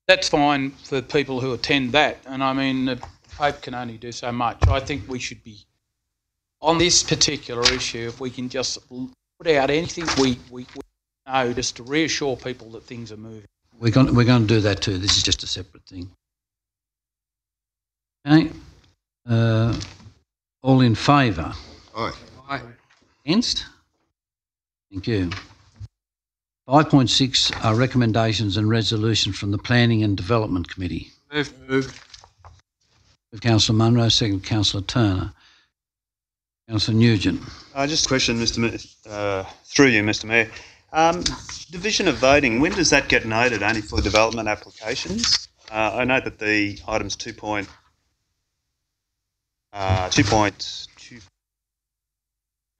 that's fine for people who attend that. And I mean, the Pope can only do so much. I think we should be, on this particular issue, if we can just put out anything we know, just to reassure people that things are moving. We're going to do that too. This is just a separate thing. Okay. All in favour? Aye. Aye. Against? Thank you. 5.6 are recommendations and resolutions from the Planning and Development Committee. Moved. With Councillor Munro, second Councillor Turner. Councillor Nugent. Just a question, Mr. Mayor, through you, Mr. Mayor. Division of voting, when does that get noted? Only for development applications? I know that the items 2.11,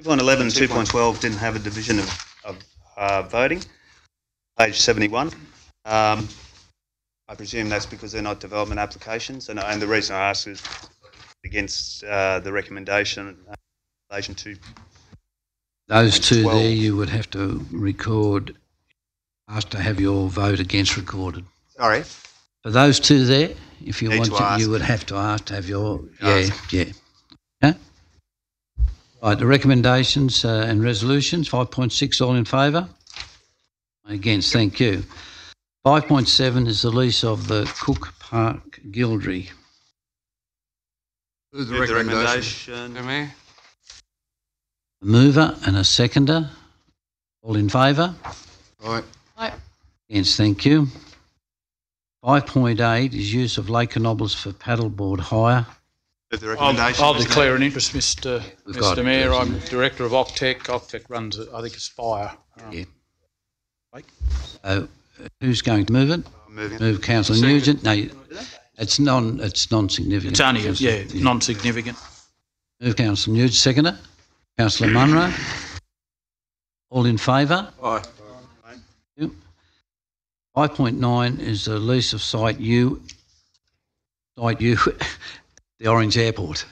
2.12 didn't have a division of voting. Page 71. I presume that's because they're not development applications, and the reason I ask is against the recommendation in relation to Those two 12. there, you would have to record, ask to have your vote against recorded. Sorry. For those two there, if you Need want to to, ask. you would have to ask to have your, Ask. yeah. Okay? Right, the recommendations and resolutions, 5.6, all in favour? Against, thank you. 5.7 is the lease of the Cook Park Gildry. Move the Move the recommendation. recommendation. Mayor. A mover and a seconder, all in favour? Right. Against, thank you. 5.8 is use of Lake Canobles for paddleboard hire. Move the recommendation. I'll Mr. declare an interest, Mr. We've got it, Mayor. please. I'm Director of Octec. Octec runs, I think it's fire. Yeah. Who's going to move it? Move it. Move Councillor Second. Nugent. No, it's non-significant. It's only, Councillor- non-significant. Move Councillor Nugent, seconder. Councillor Munro. All in favour? Aye. 5.9 is the lease of Site U, the Orange Airport.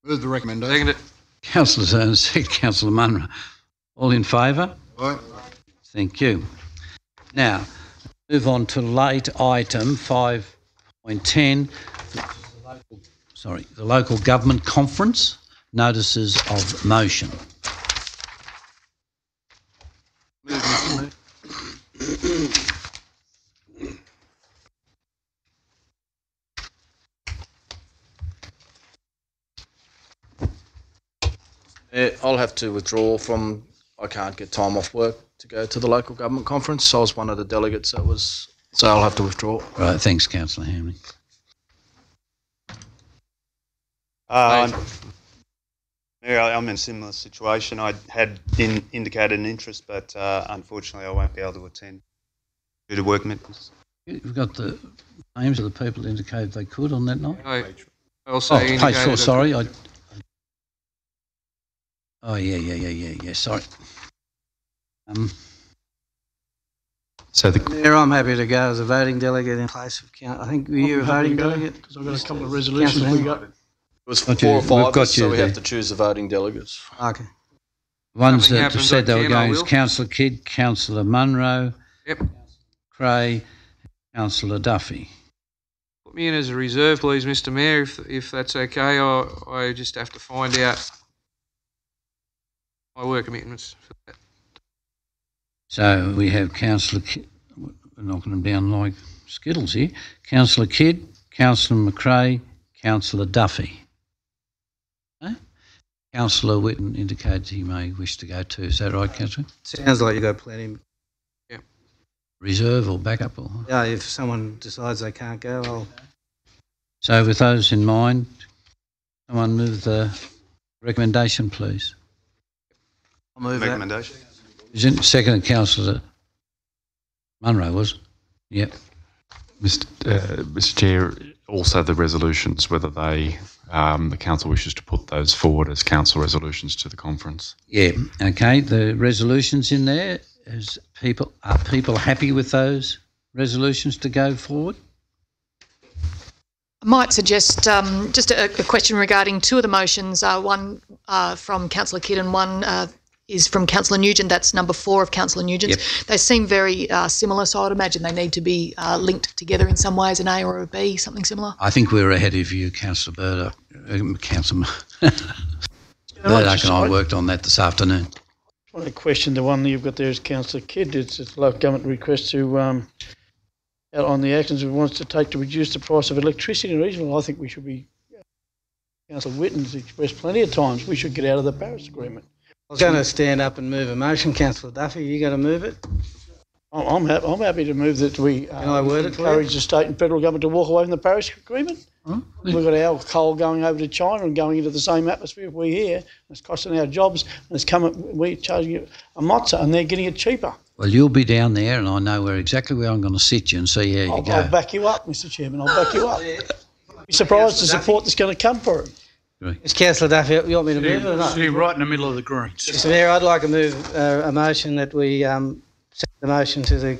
Move the recommendation. Second it. Councillor Zerns, second Councillor Munro. All in favour? Aye. Thank you. Now, move on to late item 5.10. The local government conference notices of motion. I'll have to withdraw from, I can't get time off work to go to the local government conference. So I was one of the delegates so I'll have to withdraw. Right, thanks, Councillor Hamlin. Mayor, I'm in a similar situation. I had indicated an interest, but unfortunately I won't be able to attend due to work commitments. You've got the names of the people indicated they could on that night? I also Oh, page indicated 4, that- sorry. Yeah, sorry. So the Mayor, I'm happy to go as a voting delegate in place of I think were you a voting delegate? Because I've got a couple of resolutions we got. It was Got 4 or you. 5, We've got so you we there. have to choose the voting delegates. Okay. Ones Something that happens, said they I were can, I going is will. Councillor Kidd, Councillor Munro, Yep. Cray, Councillor Duffy. Put me in as a reserve, please, Mr. Mayor, if that's okay. I just have to find out my work commitments for that. So we have Councillor Kidd, we're knocking them down like skittles here. Councillor Kidd, Councillor McRae, Councillor Duffy. Okay. Councillor Whitten indicates he may wish to go too. Is that right, Councillor? Sounds like you got plenty. Reserve or backup? Or? Yeah, if someone decides they can't go, I'll. So with those in mind, someone move the recommendation, please. I'll move that. Recommendation. Is it second Councillor Munro, was it? Yep. Mr. Chair, also the resolutions, whether they the council wishes to put those forward as council resolutions to the conference. Yeah, okay. The resolutions in there, are people happy with those resolutions to go forward? I might suggest just a question regarding two of the motions, one from Councillor Kidd and one is from Councillor Nugent. That's number 4 of Councillor Nugent's. Yep. They seem very similar, so I'd imagine they need to be linked together in some ways, an A or a B, something similar. I think we're ahead of you, Councillor Burdock. Councillor Burdock and I worked on that this afternoon. I want to question the one that you've got there as Councillor Kidd. It's a local government request to outline the actions it wants to take to reduce the price of electricity in the region. Well, I think we should be, Councillor Whitten's expressed plenty of times, we should get out of the Paris Agreement. I was going to stand up and move a motion, Councillor Duffy. You going to move it? I'm happy to move that we Can I word it for you? encourage the state and federal government to walk away from the Paris Agreement. We've got our coal going over to China and going into the same atmosphere we're here. And it's costing our jobs, and it's we're charging it a mozza, and they're getting it cheaper. Well, you'll be down there, and I know exactly where I'm going to sit you and see how you go. I'll back you up, Mr. Chairman. I'll back you up. Be surprised the support that's going to come for it. It's Councillor Duffy. You want me to move it or not? See, right in the middle of the Greens. Mr. Mayor, I'd like to move a motion that we send the motion to the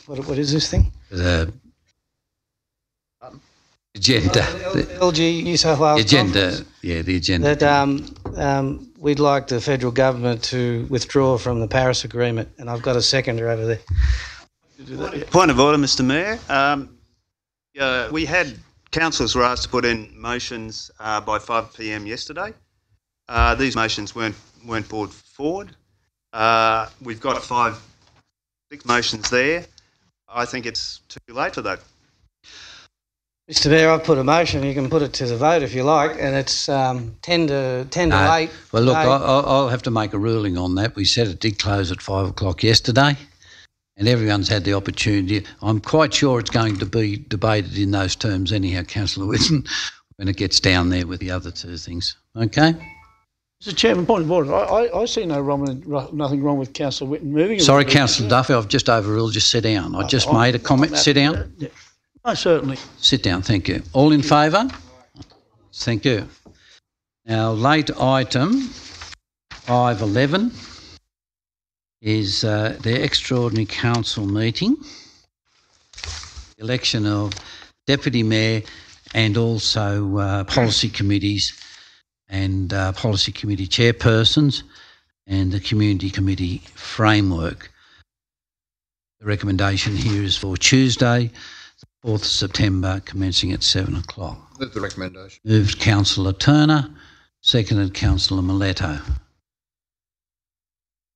what is this thing? Is Agenda. LG New South Wales Agenda. Conference, Yeah, the agenda. that we'd like the federal government to withdraw from the Paris Agreement, and I've got a seconder over there. Point of order, Mr Mayor. We had councillors were asked to put in motions by 5 p.m. yesterday. These motions weren't brought forward. We've got 6 motions there. I think it's too late for that. Mr Mayor, I've put a motion. You can put it to the vote if you like, and it's 10 to 8. Well, look, I'll have to make a ruling on that. We said it did close at 5 o'clock yesterday, and everyone's had the opportunity. I'm quite sure it's going to be debated in those terms anyhow, Councillor Whitten, when it gets down there with the other 2 things. Okay? Mr Chairman, point of order. I see nothing wrong with Councillor Whitten moving. Sorry, Councillor Duffy, I've just overruled. Just sit down. I just made a comment. Sit down. Yeah. No, certainly. Sit down, thank you. All in favour? Thank you. Now, late item 511 is the extraordinary council meeting, election of deputy mayor and also policy committees and policy committee chairpersons and the community committee framework. The recommendation here is for Tuesday, 4th of September, commencing at 7 o'clock. Move the recommendation. Moved Councillor Turner, seconded Councillor Miletto.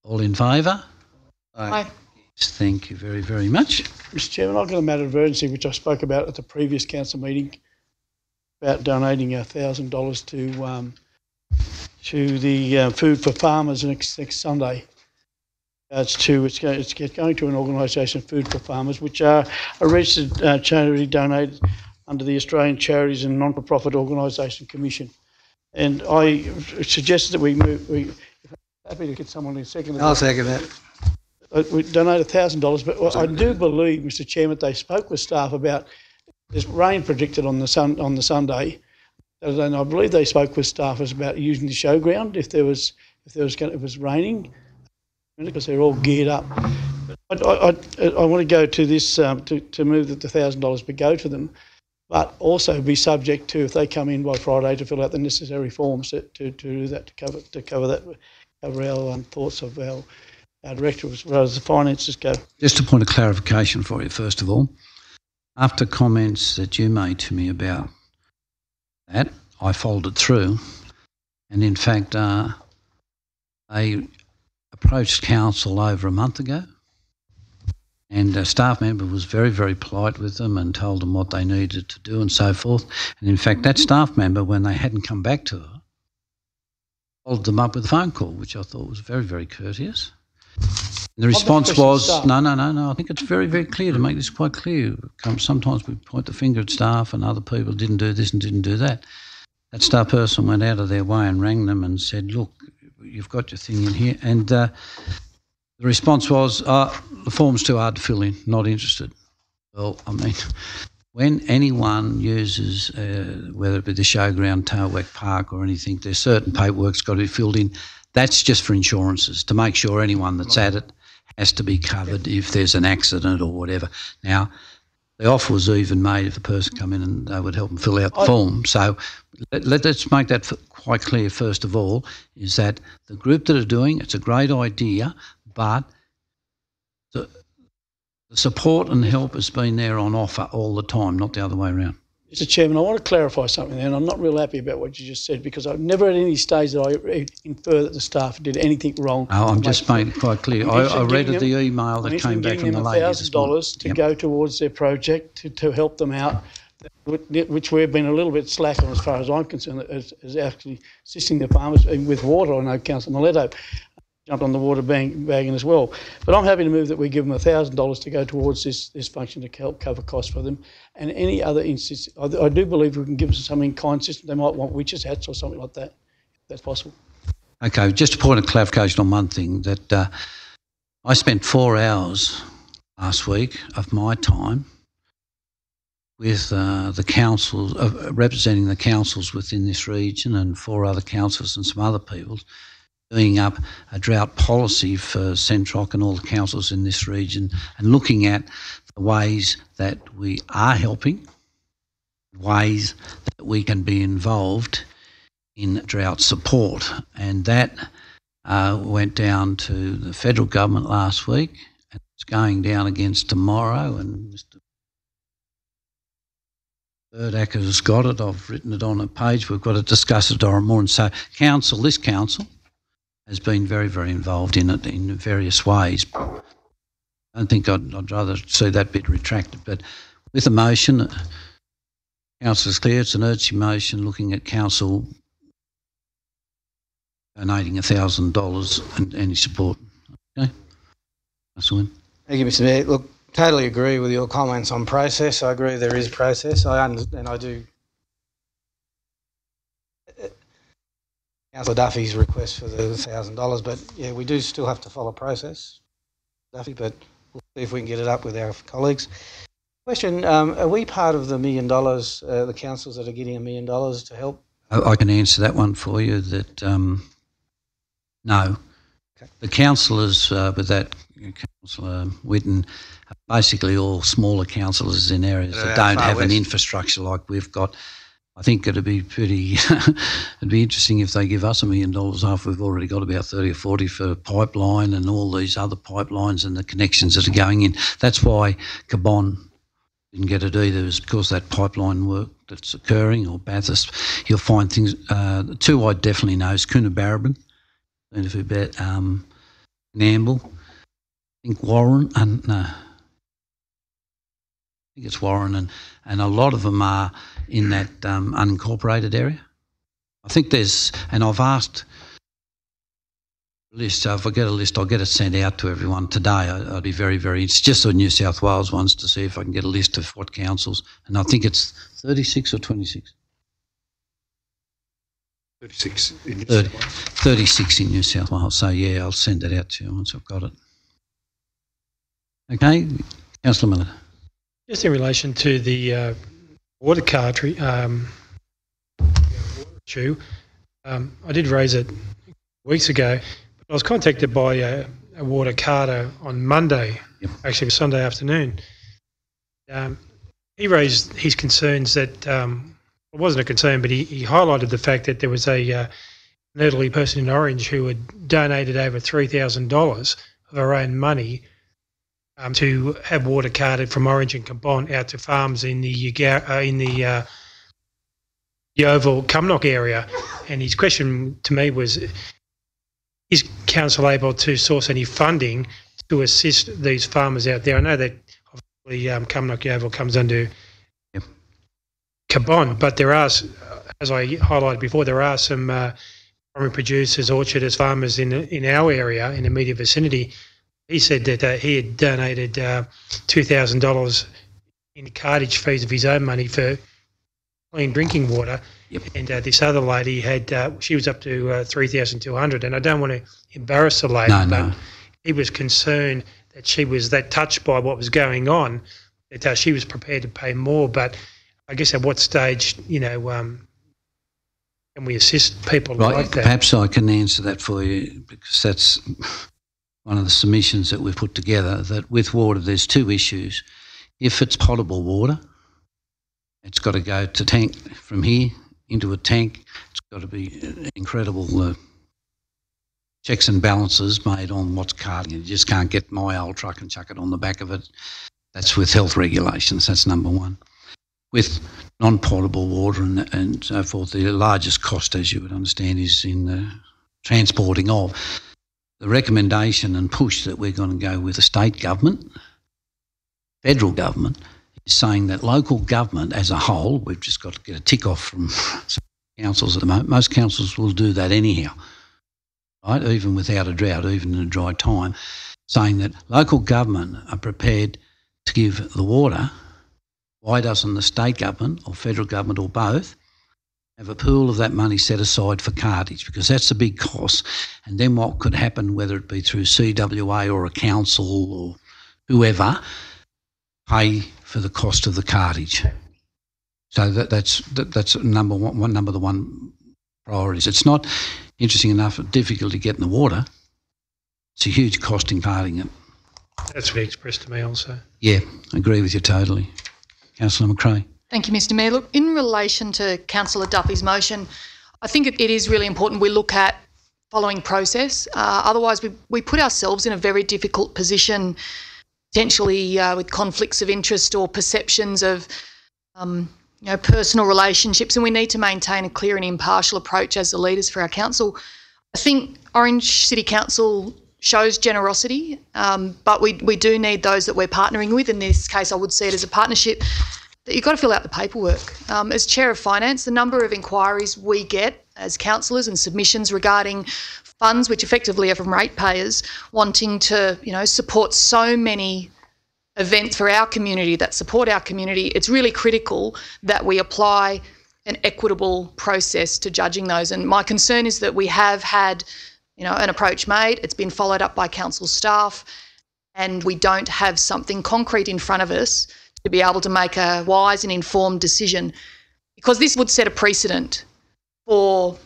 All in favour? Aye. Thank you very, very much. Mr Chairman, I've got a matter of urgency which I spoke about at the previous council meeting about donating $1,000 to the Food for Farmers next Sunday. It's going to an organisation, Food for Farmers, which are a registered charity donated under the Australian Charities and Non-for-Profit Organisation Commission. And I suggested that we're happy to get someone in second. I'll second that. We donate $1,000, but I do believe, Mr Chairman, they spoke with staff about there's rain predicted on the Sunday, and I believe they spoke with staffers about using the showground if it was raining, because they're all geared up. I want to go to this to move that the $1,000 would go to them, but also be subject to, if they come in by Friday, to fill out the necessary forms to do that, to cover our thoughts of our director as well as the finances go. Just a point of clarification for you, first of all. After comments that you made to me about that, I followed through, and in fact, I approached council over a month ago, and a staff member was very, very polite with them and told them what they needed to do and so forth. And in fact, that staff member, when they hadn't come back to her, followed them up with a phone call, which I thought was very, very courteous. And the response was, no, I think it's very, very clear, to make this quite clear. Sometimes we point the finger at staff and other people didn't do this and didn't do that. That staff person went out of their way and rang them and said, look, you've got your thing in here. And the response was, the form's too hard to fill in, not interested. Well, I mean, when anyone uses, whether it be the showground, Tailwack Park or anything, there's certain paperwork's got to be filled in. That's just for insurances, to make sure anyone that's at it has to be covered if there's an accident or whatever. Now, the offer was even made if the person come in and they would help them fill out the form. So let's make that quite clear, first of all, is that the group that are doing it's a great idea, but the support and help has been there on offer all the time, not the other way around. Mr Chairman, I want to clarify something there, and I'm not real happy about what you just said, because I've never at any stage that I infer that the staff did anything wrong. No, I'm just making it quite clear. I read the email that came back from the ladies this morning. $1,000 to go towards their project to help them out, which we've been a little bit slack on as far as I'm concerned, as actually assisting the farmers with water. I know Councillor Miletto jumped on the water bagging as well. But I'm happy to move that we give them $1,000 to go towards this function to help cover costs for them. And any other instance, I do believe we can give them some in-kind system. They might want witches' hats or something like that, if that's possible. Okay, just a point of clarification on one thing, that I spent 4 hours last week of my time with the councils, representing the councils within this region and 4 other councils and some other people, doing up a drought policy for Centroc and all the councils in this region, and looking at the ways that we are helping ways that we can be involved in drought support. And that went down to the federal government last week. It's going down against tomorrow, and Mr. Burdacker has got it. I've written it on a page. We've got to discuss it tomorrow morning. So this council has been very, very involved in it in various ways. I don't think I'd rather see that bit retracted. But with the motion, council is clear. It's an urgency motion looking at council donating $1,000 and any support. Okay? Councillor Wynne. Thank you, Mr. Mayor. Look, totally agree with your comments on process. I agree there is process. I do. Councillor Duffy's request for the $1,000, but yeah, we do still have to follow process, Duffy, but we'll see if we can get it up with our colleagues. Question, are we part of the $1 million, the councils that are getting $1 million to help? I can answer that one for you, that no. Okay. The councillors with that, Councillor Whitten, are basically all smaller councillors in areas that don't have an infrastructure like we've got. I think it'd be it'd be interesting if they give us $1 million after we've already got about 30 or 40 for pipeline and all these other pipelines and the connections that are going in. That's why Cabon didn't get it either, is because that pipeline work that's occurring, or Bathurst. You'll find things, the two I definitely know is Coonabarabran, Namble, I think Warren, I think it's Warren, and a lot of them are in that unincorporated area. I think there's, and I've asked a list, so if I get a list, I'll get it sent out to everyone today. I'd be very, very, it's just the New South Wales ones, to see if I can get a list of what councils, and I think it's 36 or 26? 36 in New 30, South Wales. 36 in New South Wales, so yeah, I'll send that out to you once I've got it. Okay, Councillor Miller. Just in relation to the water card issue, I did raise it weeks ago. But I was contacted by a water carder on Monday, actually Sunday afternoon. He raised his concerns that, it wasn't a concern, but he highlighted the fact that there was an elderly person in Orange who had donated over $3,000 of her own money to have water carted from Orange and Cabon out to farms in the Yeovil Cumnock area. And his question to me was, is council able to source any funding to assist these farmers out there? I know that obviously Cumnock Yeovil comes under Cabon, but there are, as I highlighted before, there are some primary producers, orcharders, farmers in our area, in the immediate vicinity. He said that he had donated $2,000 in cartage fees of his own money for clean drinking water. Yep. And this other lady had, she was up to $3,200. And I don't want to embarrass the lady, but he was concerned that she was that touched by what was going on, that she was prepared to pay more. But I guess at what stage, can we assist people like that? Perhaps I can answer that for you, because that's one of the submissions that we've put together, that with water there's two issues. If it's potable water, it's got to go to tank from here into a tank. It's got to be incredible checks and balances made on what's carting it. You just can't get my old truck and chuck it on the back of it. That's with health regulations. That's number one. With non-potable water and so forth, the largest cost, as you would understand, is in the transporting of. The recommendation and push that we're going to go with the state government, federal government, is saying that local government as a whole, we've just got to get a tick off from some councils at the moment. Most councils will do that anyhow, right? Even without a drought, even in a dry time, saying that local government are prepared to give the water. Why doesn't the state government or federal government or both have a pool of that money set aside for cartage? Because that's a big cost. And then what could happen, whether it be through CWA or a council or whoever, pay for the cost of the cartage. So that's number one priorities. It's not, interesting enough, difficult to get in the water. It's a huge cost in carting it. That's what he expressed to me also. Yeah, I agree with you totally. Councillor McRae. Thank you, Mr Mayor. Look, in relation to Councillor Duffy's motion, I think it is really important we look at following process. Otherwise, we put ourselves in a very difficult position, potentially with conflicts of interest or perceptions of personal relationships, and we need to maintain a clear and impartial approach as the leaders for our council. I think Orange City Council shows generosity, but we do need those that we're partnering with. In this case, I would see it as a partnership, that you've got to fill out the paperwork. As Chair of Finance, the number of inquiries we get as councillors and submissions regarding funds, which effectively are from ratepayers, wanting to, support so many events for our community that support our community, it's really critical that we apply an equitable process to judging those. And my concern is that we have had, an approach made, it's been followed up by council staff, and we don't have something concrete in front of us to be able to make a wise and informed decision, because this would set a precedent for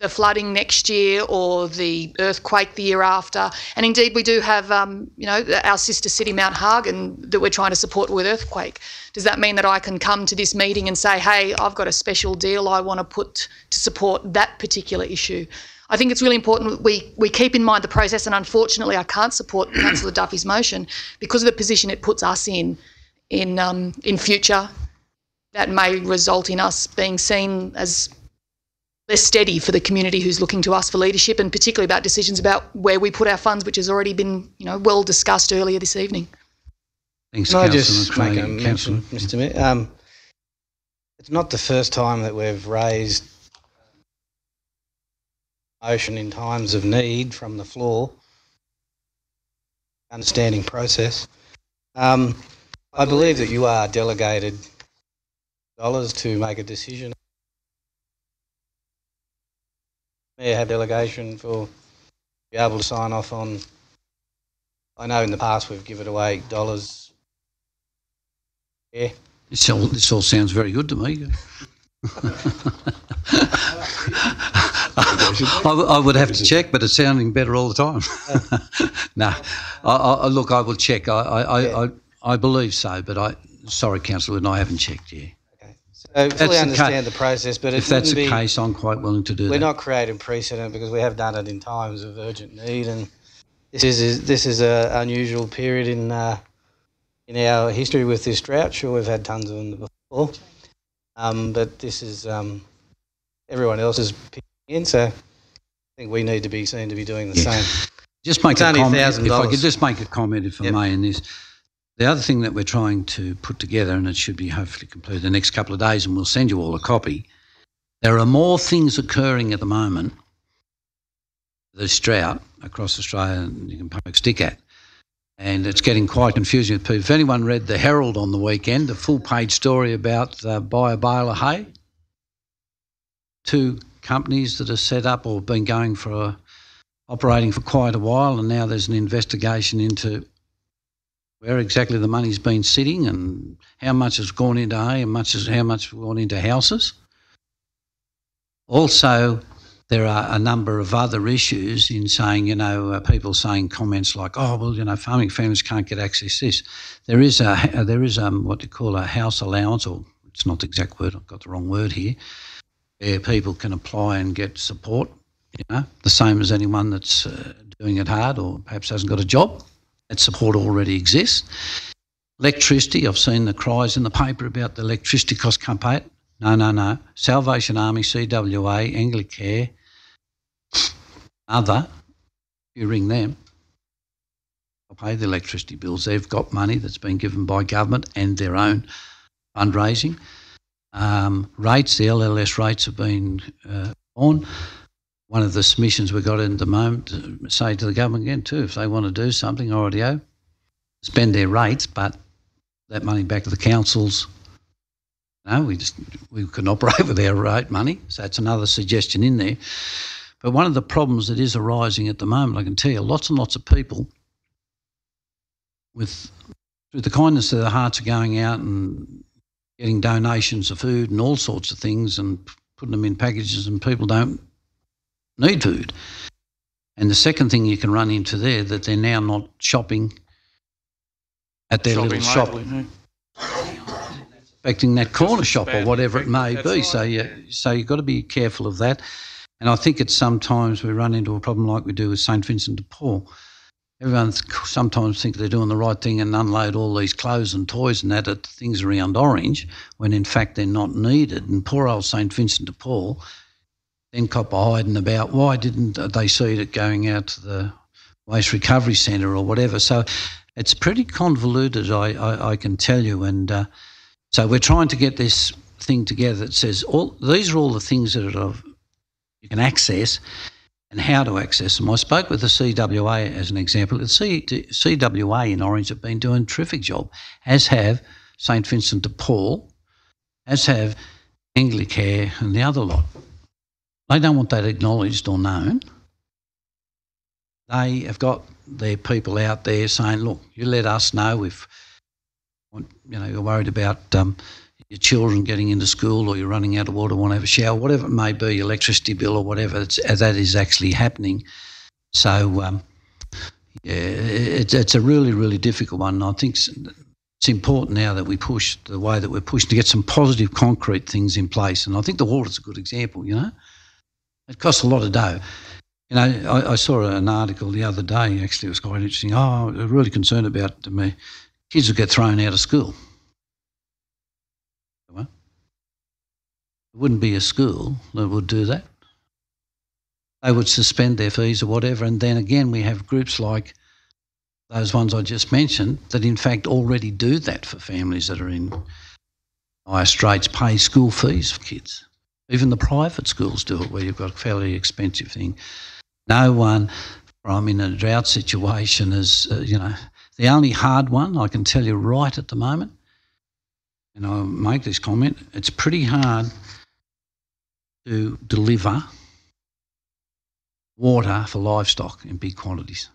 the flooding next year or the earthquake the year after. And indeed, we do have, our sister city, Mount Hagen, that we're trying to support with earthquake. Does that mean that I can come to this meeting and say, hey, I've got a special deal I want to put to support that particular issue? I think it's really important we keep in mind the process, and unfortunately I can't support Councillor Duffy's motion because of the position it puts us in future. That may result in us being seen as less steady for the community who's looking to us for leadership, and particularly about decisions about where we put our funds, which has already been, well discussed earlier this evening. Thanks, Can I Councillor just make a mention, Mr Mayor? It's not the first time that we've raised motion in times of need from the floor. Understanding process. I believe that you are delegated dollars to make a decision. Mayor have delegation for be able to sign off on. I know in the past we've given away dollars. Yeah. This all sounds very good to me. I would have to check, but it's sounding better all the time. No, look, I will check. I believe so, but sorry, Councillor Wood, I haven't checked yet. Okay. So fully understand the process, but if that's the case, I'm quite willing to do that. We're not creating precedent because we have done it in times of urgent need, and this is an unusual period in our history with this drought. Sure, we've had tons of them before, but this is everyone else is picking in, so I think we need to be seen to be doing the same. Just make a comment. If I could just make a comment, if I may, in this. The other thing that we're trying to put together, and it should be hopefully completed the next couple of days, and we'll send you all a copy. There are more things occurring at the moment, this drought across Australia, and you can poke a stick at. And it's getting quite confusing with people. If anyone read the Herald on the weekend, a full-page story about buy a bale of hay. 2 companies that are set up or been going for operating for quite a while, and now there's an investigation into where exactly the money's been sitting and how much has gone into hay and how much has gone into houses. Also, there are a number of other issues in saying, people saying comments like, oh, well, farming families can't get access to this. There is what you call a house allowance, or it's not the exact word, I've got the wrong word here, where people can apply and get support, the same as anyone that's doing it hard or perhaps hasn't got a job. That support already exists. Electricity, I've seen the cries in the paper about the electricity costs can't pay it. No. Salvation Army, CWA, Anglicare, other, you ring them, they'll pay the electricity bills. They've got money that's been given by government and their own fundraising. Rates, the LLS rates have been on. One of the submissions we've got in the moment to say to the government again too, if they want to do something, RDO, spend their rates, but that money back to the councils. No, we couldn't operate with our rate money, so that's another suggestion in there. But one of the problems that is arising at the moment, I can tell you, lots and lots of people through the kindness of their hearts are going out and getting donations of food and all sorts of things and putting them in packages, and people don't need food. And the second thing you can run into there, that they're now not shopping at their little shop. inspecting that corner shop or whatever it may be. Right. So you've got to be careful of that. And I think it's sometimes we run into a problem like we do with St Vincent de Paul. Everyone sometimes thinks they're doing the right thing and unload all these clothes and toys and that at things around Orange, when in fact they're not needed. And poor old St Vincent de Paul then cop hiding about why didn't they see it going out to the Waste Recovery Centre or whatever. So it's pretty convoluted, I can tell you. And so we're trying to get this thing together that says these are all the things that you can access and how to access them. I spoke with the CWA as an example. The CWA in Orange have been doing a terrific job, as have St Vincent de Paul, as have Anglicare and the other lot. They don't want that acknowledged or known. They have got their people out there saying, look, you let us know if you're worried about your children getting into school or you're running out of water, want to have a shower, whatever it may be, electricity bill or whatever, that is actually happening. So, it's a really, really difficult one. And I think it's important now that we push the way that we're pushing to get some positive concrete things in place. And I think the water's a good example, It costs a lot of dough. I saw an article the other day, actually, it was quite interesting. I'm really concerned about me. Kids will get thrown out of school. Well, it wouldn't be a school that would do that. They would suspend their fees or whatever, and then again we have groups like those ones I just mentioned that in fact already do that for families that are in dire straits, pay school fees for kids. Even the private schools do it where you've got a fairly expensive thing. No one from in a drought situation is, the only hard one I can tell you right at the moment, and I'll make this comment, it's pretty hard to deliver water for livestock in big quantities.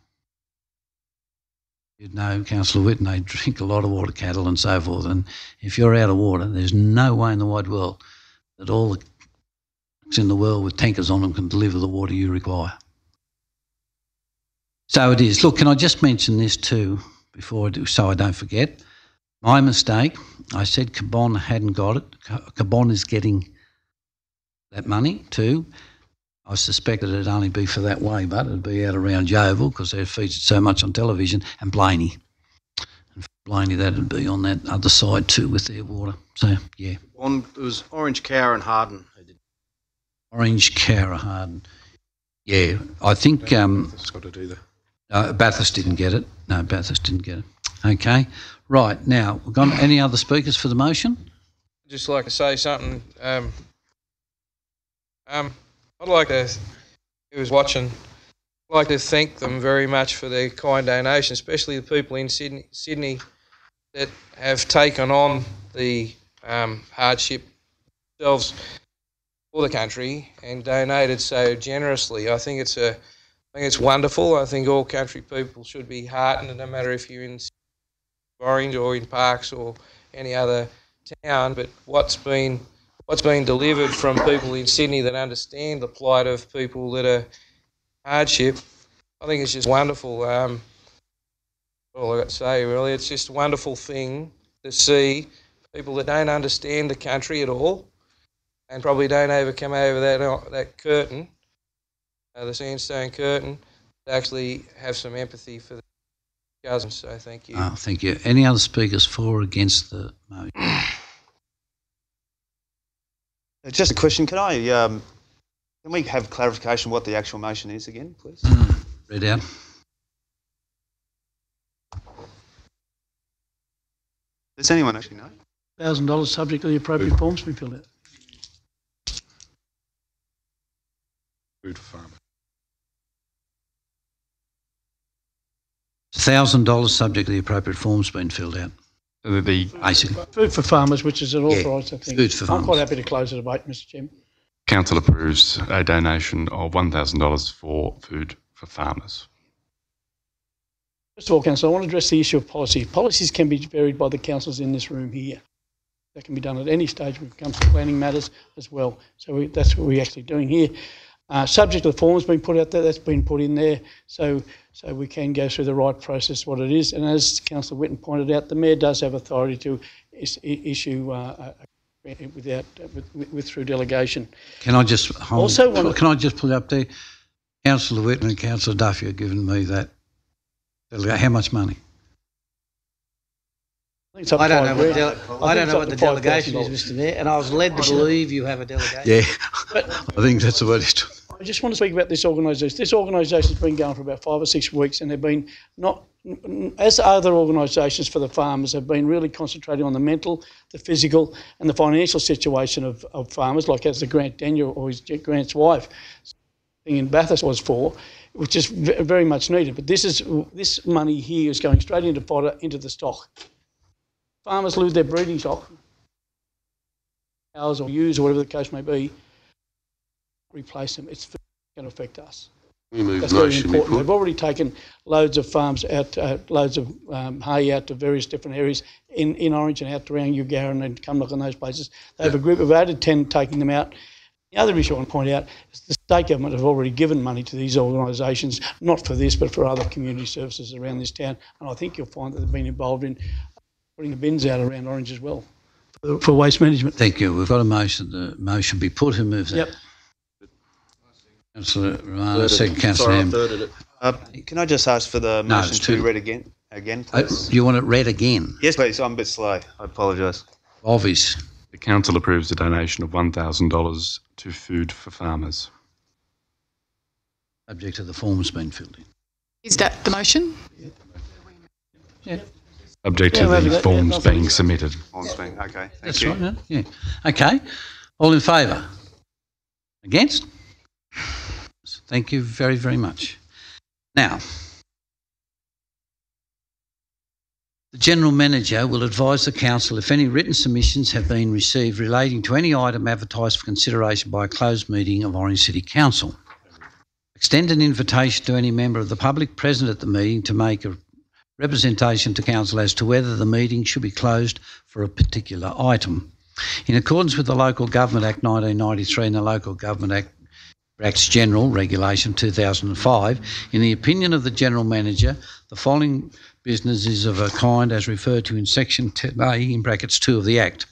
Councillor Whitten, they drink a lot of water, cattle and so forth, and if you're out of water, there's no way in the wide world that all the in the world with tankers on them can deliver the water you require. So it is. Look, can I just mention this too before I do, so I don't forget? My mistake, I said Cabon hadn't got it. Cabon is getting that money too. I suspected it'd only be for that way, but it'd be out around Yeovil because they're featured so much on television, and Blaney. And for Blaney, that'd be on that other side too with their water. So, yeah. It was Orange, Cowra and Harden. Orange, Cowra, Harden. Yeah, I think Bathurst got it either. Bathurst didn't get it. No, Bathurst didn't get it. Okay. Right. Now, we've got any other speakers for the motion? I'd just like to say something. I'd like to, who was watching, I'd like to thank them very much for their kind donation, especially the people in Sydney that have taken on the hardship themselves for the country and donated so generously. I think it's wonderful. I think all country people should be heartened, no matter if you're in Orange or in Parkes or any other town. But what's been delivered from people in Sydney that understand the plight of people that are hardship, I think it's just wonderful. All I got to say really, it's just a wonderful thing to see people that don't understand the country at all, and probably don't ever come over that curtain, the sandstone curtain, to actually have some empathy for the cousins. So thank you. Oh, thank you. Any other speakers for or against the motion? Just a question. Can we have clarification what the actual motion is again, please? Read out. Does anyone actually know? $1,000 subject to the appropriate forms to be filled out. Food for farmers. $1,000 subject to the appropriate forms being filled out. Basically. Food for farmers, which is an authorised, I think. Food for farmers. I'm quite happy to close the debate, Mr. Chairman. Council approves a donation of $1,000 for food for farmers. First of all, Councillor, I want to address the issue of policy. Policies can be varied by the councillors in this room here. That can be done at any stage when it comes to planning matters as well. So that's what we're actually doing here. Subject to the forms being put out there, that's been put in there, so we can go through the right process, what it is. And as Councillor Whitten pointed out, the Mayor does have authority to issue through delegation. Can I just Also can I just pull up there? Councillor Whitman and Councillor Duffy have given me that. How much money? I don't know what the delegation is, Mr. Mayor, and I was led to believe you have a delegation. Yeah, I think that's the word it took. I just want to speak about this organisation. This organisation has been going for about 5 or 6 weeks, and they've been not, as other organisations for the farmers, have been really concentrating on the mental, the physical, and the financial situation of farmers, like as the Grant Daniel or Grant's wife thing in Bathurst was for, which is very much needed. But this money here is going straight into fodder, into the stock. Farmers lose their breeding stock, cows or ewes or whatever the case may be, replace them. It's going to affect us. That's very important. They've already taken loads of farms out, loads of hay out to various different areas in Orange and out to around Ugarran and Cumnock and those places. They have a group of 8 to 10 taking them out. The other issue I want to point out is the state government have already given money to these organisations, not for this but for other community services around this town, and I think you'll find that they've been involved in putting the bins out around Orange as well for waste management. Thank you. We've got a motion. The motion be put. Who moves that? Yep. Councillor Romano, second Councillor Ham. Can I just ask for the motion to be read again, please? You want it read again? Yes, please. I'm a bit slow. I apologise. Obvious. The council approves a donation of $1,000 to Food for Farmers. Subject to the forms being filled in. Is that the motion? Yeah. Subject to the forms being submitted. Okay, thank That's you. right, no? Yeah. Okay. All in favour? Against? Thank you very, very much. Now, the General Manager will advise the Council if any written submissions have been received relating to any item advertised for consideration by a closed meeting of Orange City Council. Extend an invitation to any member of the public present at the meeting to make a representation to Council as to whether the meeting should be closed for a particular item. In accordance with the Local Government Act 1993 and the Local Government Acts General Regulation 2005, in the opinion of the General Manager, the following business is of a kind as referred to in Section 10A in brackets 2 of the Act.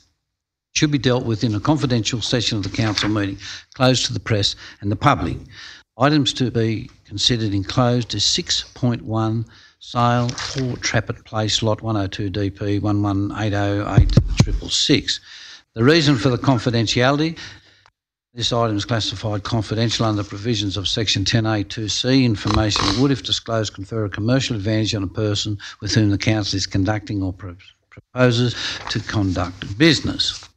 Should be dealt with in a confidential session of the Council meeting, closed to the press and the public. Items to be considered enclosed is 6.1 Sale 4 Trappert Place, Lot 102 DP 1180866. The reason for the confidentiality: this item is classified confidential under provisions of Section 10A2C. Information would, if disclosed, confer a commercial advantage on a person with whom the Council is conducting or proposes to conduct business.